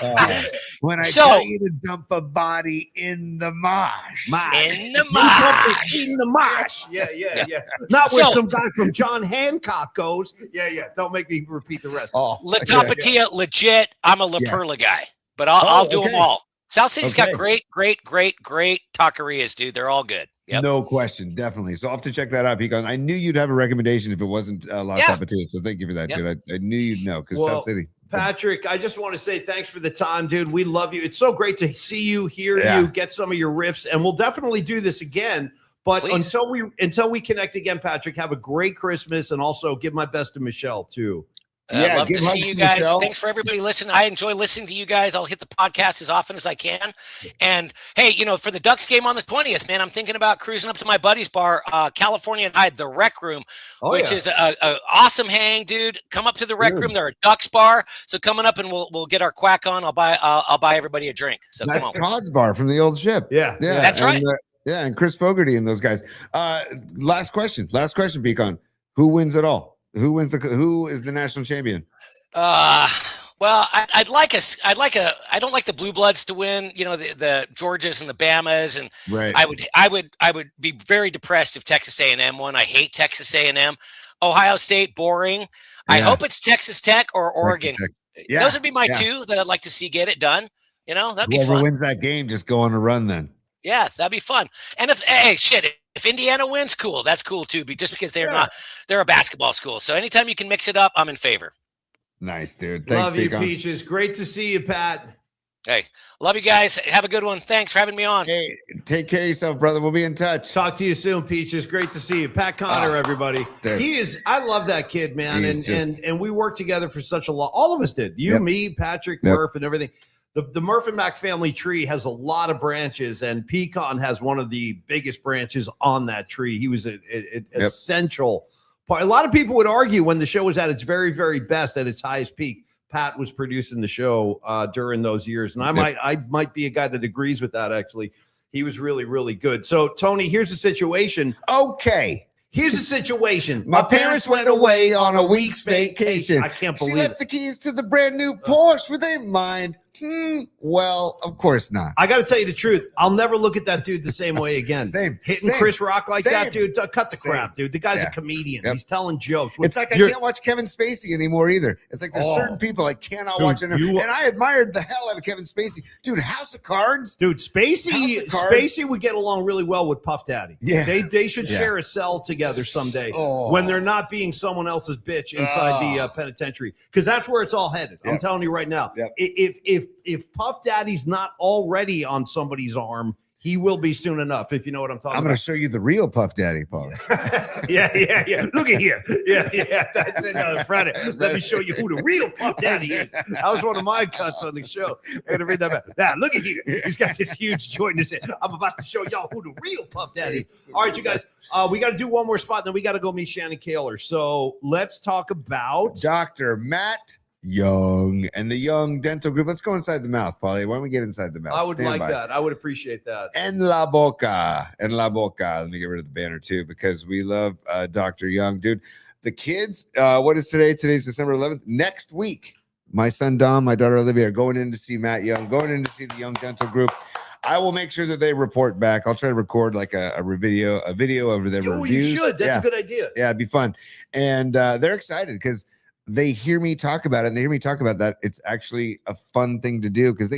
God. When I tell you to dump a body in the mosh. In the mosh. In the mosh. Yeah. Not where some guy from John Hancock goes. Yeah. Don't make me repeat the rest. La Tapatia, legit. I'm a La Perla guy, but I'll do them all. South City's got great taquerias, dude. They're all good. Yep. No question, definitely. So I'll have to check that out, Pecan. I knew you'd have a recommendation if it wasn't La Tapatia, so thank you for that, dude. I knew you'd know because South City. Patrick, I just want to say thanks for the time, dude. We love you. It's so great to see you, hear you, get some of your riffs, and we'll definitely do this again. But until we connect again, Patrick, have a great Christmas, and also give my best to Michelle too. Love to see you guys. Michelle. Thanks for everybody listening. I enjoy listening to you guys. I'll hit the podcast as often as I can. And hey, for the Ducks game on the 20th, man, I'm thinking about cruising up to my buddy's bar, California Night, the Rec Room, which is a awesome hang, dude. Come up to the Rec Room. They're a Ducks bar, so coming up and we'll get our quack on. I'll buy everybody a drink. So that's come on. Cod's bar from the old ship. Yeah, that's right. And Chris Fogarty and those guys. Last question, Pecan. Who wins it all? Who is the national champion? Well, I don't like the Blue Bloods to win, the Georgias and the Bamas, and I would be very depressed if Texas A&M won. I hate Texas A&M. Ohio State, boring. I hope it's Texas Tech or Oregon. Yeah. Those would be my two that I'd like to see get it done. That'd be fun. Whoever wins that game, just go on a run then. Yeah, that'd be fun. And if Indiana wins, cool. That's cool too, just because they're a basketball school. So anytime you can mix it up, I'm in favor. Nice, dude. Thanks, love you, Peaches. Great to see you, Pat. Hey, love you guys. Have a good one. Thanks for having me on. Hey, take care of yourself, brother. We'll be in touch. Talk to you soon, Peaches. Great to see you. Pat Connor, everybody. Dude. I love that kid, man. And we worked together for such a long, all of us did. You, me, Patrick, Murph, and everything. The Murph and Mac family tree has a lot of branches, and Pecan has one of the biggest branches on that tree. He was an essential part. A lot of people would argue when the show was at its very, very best, at its highest peak, Pat was producing the show during those years. And I might be a guy that agrees with that, actually. He was really, really good. So, Tony, here's the situation. Okay. Here's the situation. My parents went away on a week's vacation. I can't believe it. She left the keys to the brand new Porsche. Would they mind? Well, of course not. I got to tell you the truth. I'll never look at that dude the same way again. Hitting Chris Rock like that, dude. Cut the crap, dude. The guy's a comedian. He's telling jokes. It's like I can't watch Kevin Spacey anymore either. It's like there's certain people I cannot watch. And I admired the hell out of Kevin Spacey. Dude, House of Cards. Dude, Spacey would get along really well with Puff Daddy. Yeah. They should share a cell together someday when they're not being someone else's bitch inside the penitentiary. Because that's where it's all headed. I'm telling you right now. If Puff Daddy's not already on somebody's arm, He will be soon enough, if you know what I'm talking I'm about. going to show you the real Puff Daddy, Paul. Yeah. Look at here. Yeah. That's it. Friday. Let me show you who the real Puff Daddy is. That was one of my cuts on the show. I got to read that back. Now, look at here. He's got this huge joint in his head. I'm about to show y'all who the real Puff Daddy is. All right, you guys. We got to do one more spot, and then we got to go meet Shannon Kaler. So let's talk about Dr. Matt Young and the Young Dental Group. Let's go inside the mouth, Paulie. Why don't we get inside the mouth? I would Stand like by. that. I would appreciate that. En la boca. Let me get rid of the banner too, because we love Dr. Young, dude. The kids, what is today? Today's December 11th. Next week, my son Dom, my daughter Olivia are going in to see Matt Young, going in to see the Young Dental Group. I will make sure that they report back. I'll try to record like a video of their reviews. You should. That's a good idea. Yeah, it'd be fun. And they're excited because they hear me talk about it, and they hear me talk about that. It's actually a fun thing to do because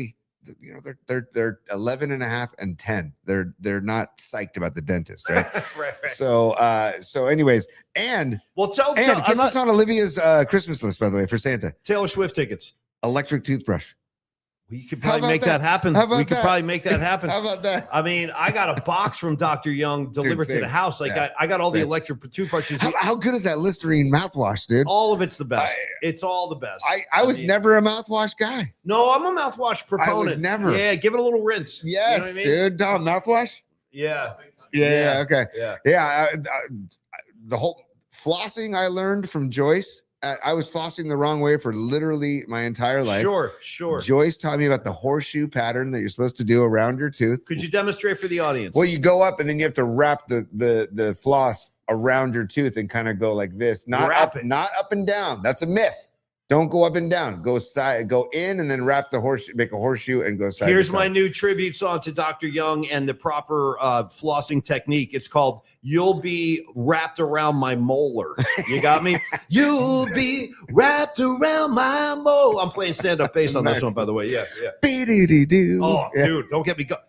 they're 11 and a half and 10. They're not psyched about the dentist, right? right. So anyways, and Tell guess what's on Olivia's Christmas list, by the way, for Santa? Taylor Swift tickets. Electric toothbrush. We could How probably about make that happen. How about We could that? probably make that happen. How about that? I mean, I got a box from Dr. Young delivered to same. the house. Like Yeah. I got all the Same. electric toothbrushes. How good is that Listerine mouthwash, dude? All of it's the best. It's all the best. I was mean, never a mouthwash guy. No, I'm a mouthwash proponent. never. Yeah, give it a little rinse. Yes, You know what I mean? dude. Dom, mouthwash? Yeah. Yeah. Okay. Yeah. Yeah. The whole flossing I learned from Joyce. I was flossing the wrong way for literally my entire life. Sure. Joyce taught me about the horseshoe pattern that you're supposed to do around your tooth. Could you demonstrate for the audience? Well, you go up and then you have to wrap the floss around your tooth and kind of go like this. Not Wrap up, it. not up and down. That's a myth. Don't go up and down. Go side, go in, and then wrap the horseshoe, make a horseshoe, and go side. Here's to my side. new tribute song to Dr. Young and the proper flossing technique. It's called "You'll Be Wrapped Around My Molar." You got me? You'll be wrapped around my molar. I'm playing stand-up bass on this Nice. one, by the way. Yeah. Be-dee-dee-doo. Oh, Yeah. dude, don't get me going.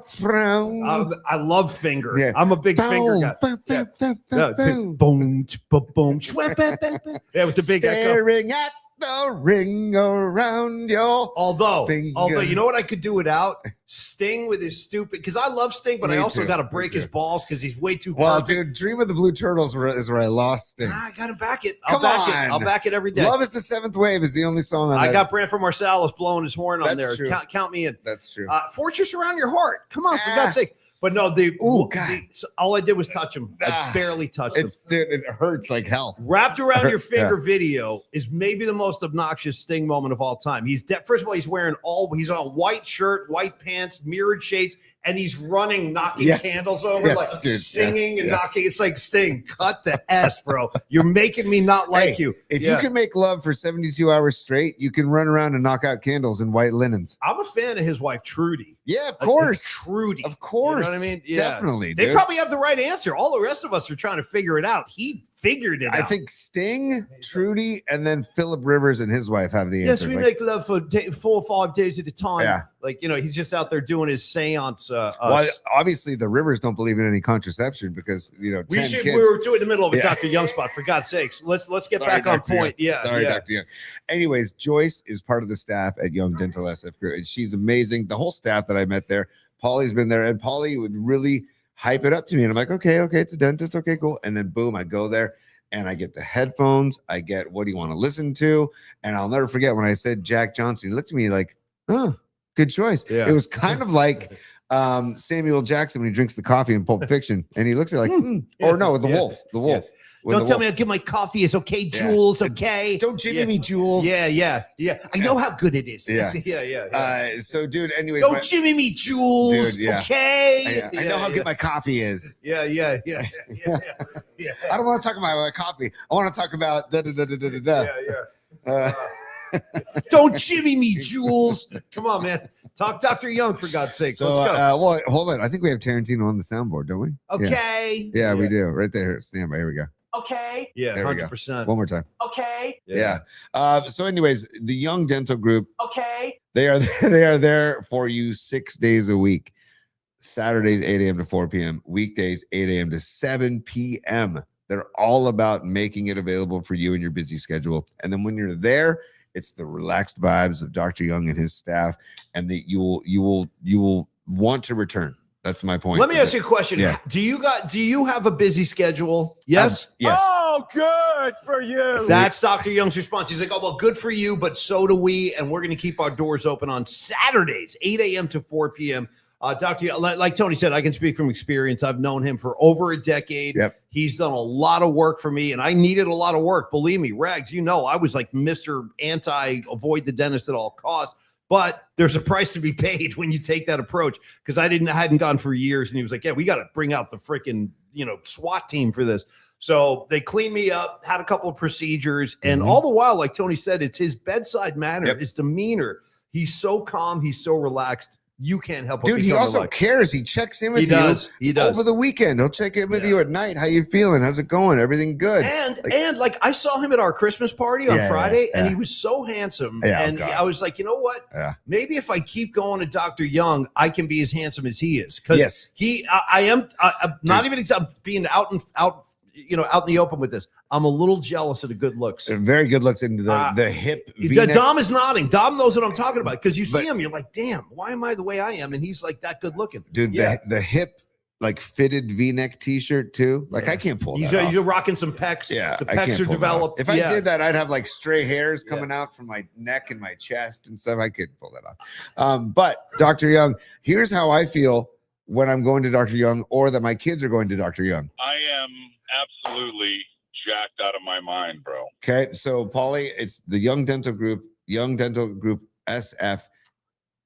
Frown. I love finger. Yeah. I'm a big finger guy. Boom, Yeah. boom, Yeah, boom, big boom, boom, shwap, bap, bap, bap. Yeah, with the big echo. Staring at the ring around your Although, finger. you know what I could do without? Sting with his stupid, because I love Sting, but Me I also too, got to me break too. his balls because he's way too Well, perfect. dude, Dream of the Blue Turtles is where I lost Sting. I got to back it. Come on. I'll back it every day. Love is the Seventh Wave is the only song on I that. got Branford Marsalis blowing his horn on That's there. true. Count me in. That's true. Fortress Around Your Heart. Come on, for Ah. God's sake. But no, Ooh, God. all I did was touch him. I Ah. barely touched him. Dude, it hurts like hell. Wrapped Around Your Yeah. Finger video is maybe the most obnoxious Sting moment of all time. First of all, he's wearing he's on a white shirt, white pants, mirrored shades, and he's running, knocking Yes. candles over, Yes, like dude. singing Yes, and yes. knocking. It's like, Sting, cut the S, bro. You're making me not like Hey, you. If Yeah. you can make love for 72 hours straight, you can run around and knock out candles in white linens. I'm a fan of his wife, Trudy. Yeah, of course. Trudy. Of course. You know what I mean? Yeah. Definitely, They dude. probably have the right answer. All the rest of us are trying to figure it out. He figured it out. I think Sting, Trudy, and then Philip Rivers and his wife have the Yes, answer. we Like, make love for 4 or 5 days at a time. Yeah. Like, he's just out there doing his seance. well, obviously, the Rivers don't believe in any contraception because, we 10 should. kids. We were doing in the middle of a Yeah. Dr. Young spot, for God's sakes. Let's get Sorry, back on Dr. Young. point. Yeah. Sorry, yeah. Dr. Young. Anyways, Joyce is part of the staff at Young Dental SF Group, and she's amazing. The whole staff that I met there, Paulie's been there, and Paulie would really hype it up to me. And I'm like, okay, it's a dentist. Okay, cool. And then boom, I go there and I get the headphones. I get what do you want to listen to? And I'll never forget when I said Jack Johnson, he looked at me like, oh, good choice. Yeah. It was kind of like Samuel Jackson when he drinks the coffee in Pulp Fiction, and he looks at it like, or no, the Yeah. wolf, the wolf. When Don't the tell wolf- me I'll give my coffee is okay, Jules. Okay. Don't Jimmy Yeah. me, Jules. Yeah. I know how good it is. Yeah. Yeah. So, dude, anyways, Don't Jimmy me, Jules. Dude, yeah. Okay. I know how good my coffee is. Yeah. I don't want to talk about my coffee. I want to talk about da da da da da da. Yeah. Don't Jimmy me, Jules. Come on, man. Talk Dr. Young, for God's sake. So, Let's go. well, hold on. I think we have Tarantino on the soundboard, don't we? Okay. Yeah, we do. Right there. Stand by. Here we go. Okay. Yeah, There we go. 100%. One more time. Okay. Yeah. So, anyways, the Young Dental Group, Okay. they are there for you 6 days a week. Saturdays 8 a.m. to 4 p.m. Weekdays 8 a.m. to 7 p.m. They're all about making it available for you and your busy schedule. And then when you're there, it's the relaxed vibes of Dr. Young and his staff, and that you will want to return. That's my point. Let me ask you a question. Yeah. Do you have a busy schedule? Yes. Yes. Oh, good for you. That's Dr. Young's response. He's like, oh, well, good for you, but so do we. And we're going to keep our doors open on Saturdays, 8 a.m. to 4 p.m. Dr. Young, like Tony said, I can speak from experience. I've known him for over a decade. Yep. He's done a lot of work for me, and I needed a lot of work. Believe me, Rags, I was like Mr. Avoid the dentist at all costs. But there's a price to be paid when you take that approach, because I hadn't gone for years, and he was like, yeah, we got to bring out the freaking, SWAT team for this. So they cleaned me up, had a couple of procedures, and all the while, like Tony said, it's his bedside manner, his demeanor. He's so calm. He's so relaxed. You can't help Dude, he also cares. He checks in with you. He does. Over the weekend. He'll check in with you at night. How you feeling? How's it going? Everything good? And I saw him at our Christmas party on Friday, and he was so handsome. Yeah, and I was like, you know what? Yeah. Maybe if I keep going to Dr. Young, I can be as handsome as he is. Because I'm not even being out in the open with this. I'm a little jealous of the good looks. Very good looks into the hip. Dom is nodding. Dom knows what I'm talking about, because you see him, you're like, damn, why am I the way I am? And he's like that good looking. Dude, the hip, like fitted V-neck T-shirt too. Like I can't pull that off. You're rocking some pecs. Yeah, the pecs are developed. If I did that, I'd have like stray hairs coming out from my neck and my chest and stuff. I couldn't pull that off. But Dr. Young, here's how I feel when I'm going to Dr. Young, or that my kids are going to Dr. Young. I am absolutely jacked out of my mind, bro. Okay, so Paulie, it's the Young Dental Group SF,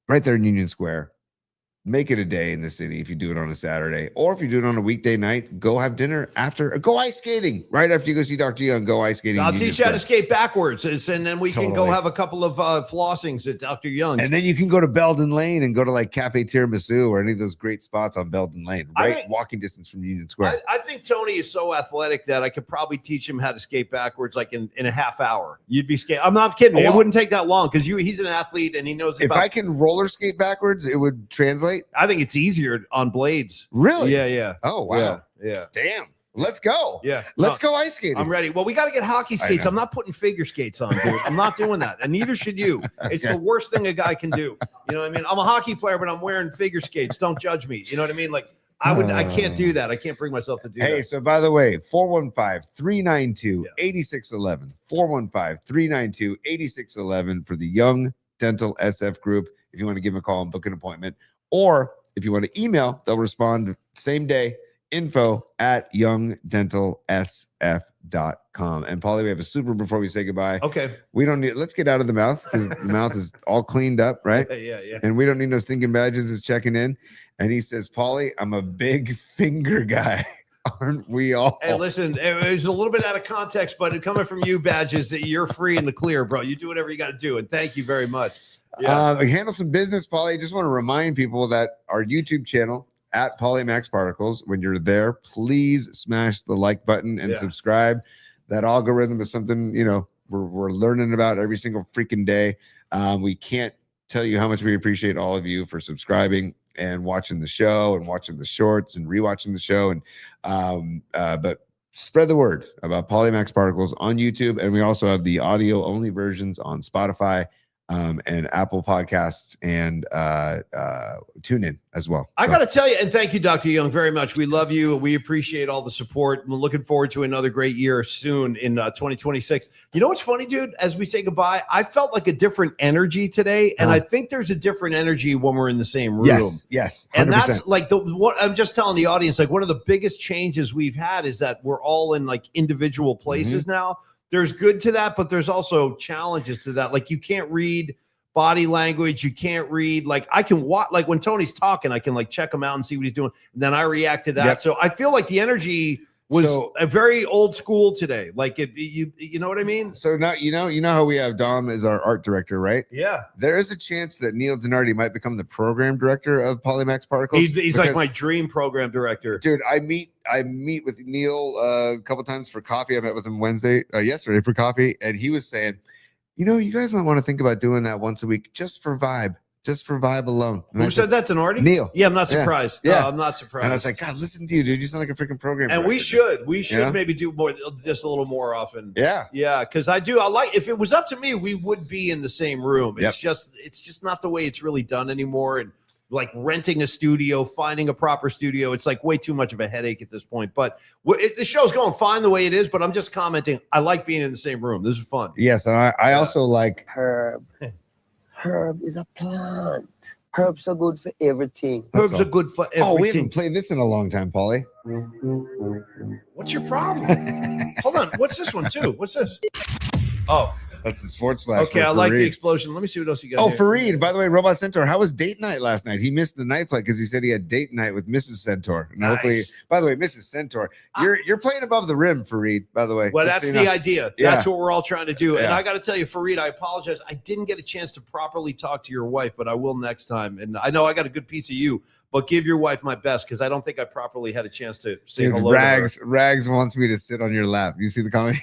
right there in Union Square. Make it a day in the city if you do it on a Saturday, or if you do it on a weekday night, go have dinner after, go ice skating right after you go see Dr. Young. Go ice skating. I'll teach you how to skate backwards, and then we can go have a couple of flossings at Dr. Young's. And then you can go to Belden Lane and go to like Cafe Tiramisu or any of those great spots on Belden Lane, walking distance from Union Square. I think Tony is so athletic that I could probably teach him how to skate backwards like in a half hour. You'd be skating. I'm not kidding. It wouldn't take that long, because he's an athlete and he knows. If I can roller skate backwards, it would translate. I think it's easier on blades. Really? Yeah. Oh, wow. Yeah. Damn. Let's go. Yeah. Let's go ice skating. I'm ready. Well, we got to get hockey skates. I'm not putting figure skates on, dude. I'm not doing that. And neither should you. It's the worst thing a guy can do. You know what I mean? I'm a hockey player, but I'm wearing figure skates. Don't judge me. You know what I mean? Like, I can't do that. I can't bring myself to do that. Hey, so by the way, 415-392-8611. 415-392-8611 for the Young Dental SF Group. If you want to give them a call and book an appointment, or if you want to email, they'll respond same day, info@youngdentalsf.com. And Paulie, we have a super before we say goodbye. Okay. Let's get out of the mouth, because the mouth is all cleaned up, right? Yeah. And we don't need no stinking badges. Is checking in. And he says, Paulie, I'm a big finger guy. Aren't we all? Hey, listen, it was a little bit out of context, but coming from you, Badges, you're free in the clear, bro. You do whatever you got to do. And thank you very much. Handle some business, Paulie. Just want to remind people that our YouTube channel at Polymax Particles, when you're there, please smash the like button and subscribe. That algorithm is something, we're learning about every single freaking day. We can't tell you how much we appreciate all of you for subscribing and watching the show and watching the shorts and rewatching the show. And but spread the word about Polymax Particles on YouTube. And we also have the audio only versions on Spotify and Apple Podcasts and TuneIn as well. I got to tell you, and thank you, Dr. Young, very much. We love you. We appreciate all the support. We're looking forward to another great year soon in 2026. You know what's funny, dude? As we say goodbye, I felt like a different energy today, and I think there's a different energy when we're in the same room. Yes, 100%. And that's like what I'm just telling the audience. Like, one of the biggest changes we've had is that we're all in like individual places now. There's good to that, but there's also challenges to that. Like, you can't read body language. You can't read, like, I can watch, like when Tony's talking, I can like check him out and see what he's doing. And then I react to that. Yep. So I feel like the energy was a very old school today. Like you know what I mean? So now, you know how we have Dom as our art director, right? Yeah. There is a chance that Neil Donardi might become the program director of Polymax Particles. He's like my dream program director. Dude, I meet with Neil a couple times for coffee. I met with him yesterday for coffee. And he was saying, you guys might want to think about doing that once a week just for vibe alone. And Who said that, Donardi? Neil. Yeah, I'm not surprised. Yeah. No, I'm not surprised. And I was like, God, listen to you, dude. You sound like a freaking program And director. we should maybe do this a little more often. Yeah. Yeah, because if it was up to me, we would be in the same room. It's just not the way it's really done anymore. And like renting a studio, finding a proper studio. It's like way too much of a headache at this point. But the show's going fine the way it is. But I'm just commenting. I like being in the same room. This is fun. Yes, and I also like Herb. Herb is a plant. Herbs are good for everything. Herbs are good for everything. Oh, we haven't played this in a long time, Paulie. What's your problem? Hold on. What's this one too? What's this? Oh. That's the sports flash. Okay, I like the explosion. Let me see what else you got. Oh, here. Fareed, by the way, Robot Centaur, how was date night last night? He missed the night flight because he said he had date night with Mrs. Centaur. And hopefully, by the way, Mrs. Centaur, you're playing above the rim, Fareed, by the way. Well, that's the idea. That's what we're all trying to do. And Yeah. I got to tell you, Fareed, I apologize. I didn't get a chance to properly talk to your wife, but I will next time. And I know I got a good piece of you, but give your wife my best because I don't think I properly had a chance to say Dude, hello Rags, to her. Rags wants me to sit on your lap. You see the comment?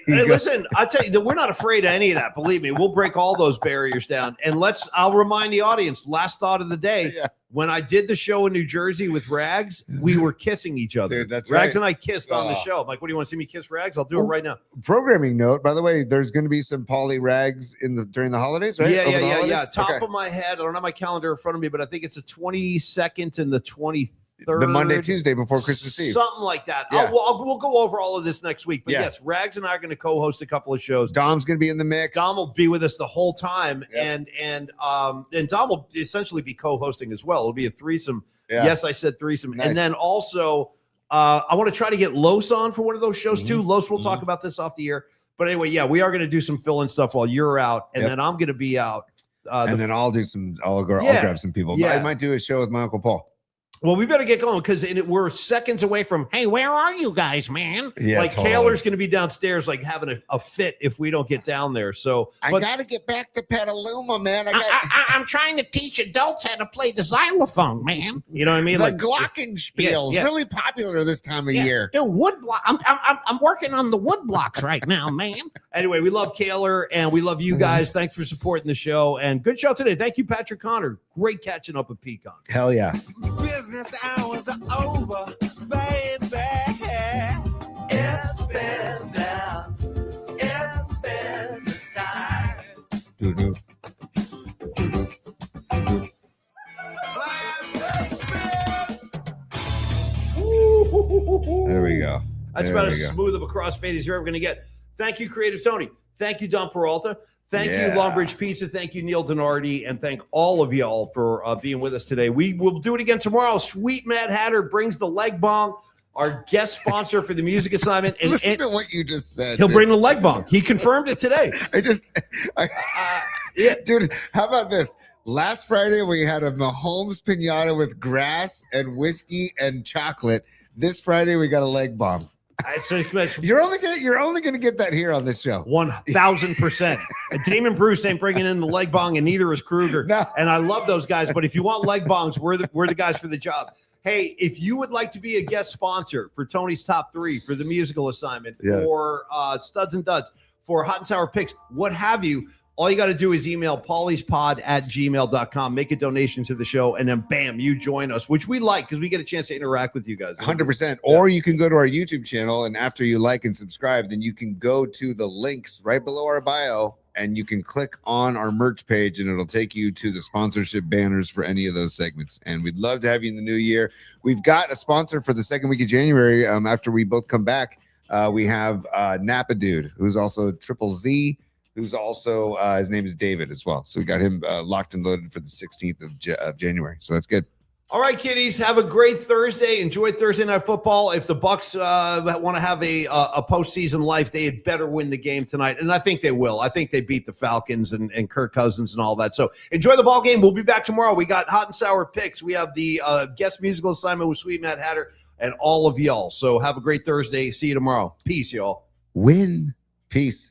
Hey, listen, I tell you that we're not afraid of any of that. Believe me, we'll break all those barriers down. And I'll remind the audience, last thought of the day, when I did the show in New Jersey with Rags, we were kissing each other. Dude, that's Rags right. and I kissed on the show. I'm like, what do you want to see me kiss Rags? I'll do it right now. Programming note, by the way, there's going to be some Paulie Rags during the holidays, right? Over the holidays? Top of my head, I don't have my calendar in front of me, but I think it's the 22nd and the 23rd. The Monday, Tuesday before Christmas Eve. Something like that. Yeah. We'll go over all of this next week. But Yeah. yes, Rags and I are going to co-host a couple of shows. Dom's going to be in the mix. Dom will be with us the whole time, and Dom will essentially be co-hosting as well. It'll be a threesome. Yeah. Yes, I said threesome. Nice. And then also, I want to try to get Los on for one of those shows too. Los, we'll talk about this off the air. But anyway, yeah, we are going to do some fill-in stuff while you're out, and then I'm going to be out. And then I'll grab some people. Yeah. I might do a show with my Uncle Paul. Well, we better get going because we're seconds away from, hey, where are you guys, man? Yeah, like totally. Kaler's going to be downstairs, like having a fit if we don't get down there. So I got to get back to Petaluma, man. I'm trying to teach adults how to play the xylophone, man. You know what I mean? The Like glockenspiel is really popular this time of year. Dude, wood block. I'm working on the wood blocks right now, man. Anyway, we love Kaler and we love you guys. Thanks for supporting the show and good show today. Thank you, Patrick Connor. Great catching up with Pecan. Hell yeah. Business hours are over, baby. It's business. It's business time. Doo-doo. There we go. That's about as smooth of a crossfade as you're ever going to get. Thank you, Creative Tony. Thank you, Don Peralta. Thank you, Lumbridge Pizza. Thank you, Neil Donardi. And thank all of y'all for being with us today. We will do it again tomorrow. Sweet Mad Hatter brings the leg bomb, our guest sponsor for the music assignment. And Listen to what you just said. He'll dude. bring the leg bomb. He confirmed it today. Dude, how about this? Last Friday, we had a Mahomes pinata with grass and whiskey and chocolate. This Friday, we got a leg bomb. You're only gonna get that here on this show. 1,000%. Damon Bruce ain't bringing in the leg bong, and neither is Kruger. No. And I love those guys. But if you want leg bongs, we're the guys for the job. Hey, if you would like to be a guest sponsor for Tony's Top 3, for the musical assignment, for Studs and Duds, for Hot and Sour Picks, what have you, all you got to do is email pauliespod@gmail.com, make a donation to the show, and then bam, you join us, which we like because we get a chance to interact with you guys. 100%. Or you can go to our YouTube channel, and after you like and subscribe, then you can go to the links right below our bio, and you can click on our merch page, and it'll take you to the sponsorship banners for any of those segments. And we'd love to have you in the new year. We've got a sponsor for the second week of January. After we both come back, we have Napa Dude, who's also Triple Z, who's also his name is David as well. So we got him locked and loaded for the 16th of January. So that's good. All right, kiddies, have a great Thursday. Enjoy Thursday Night Football. If the Bucks want to have a postseason life, they had better win the game tonight, and I think they will. I think they beat the Falcons and Kirk Cousins and all that. So enjoy the ball game. We'll be back tomorrow. We got Hot and Sour Picks. We have the guest musical assignment with Sweet Mad Hatter and all of y'all. So have a great Thursday. See you tomorrow. Peace, y'all. Win. Peace.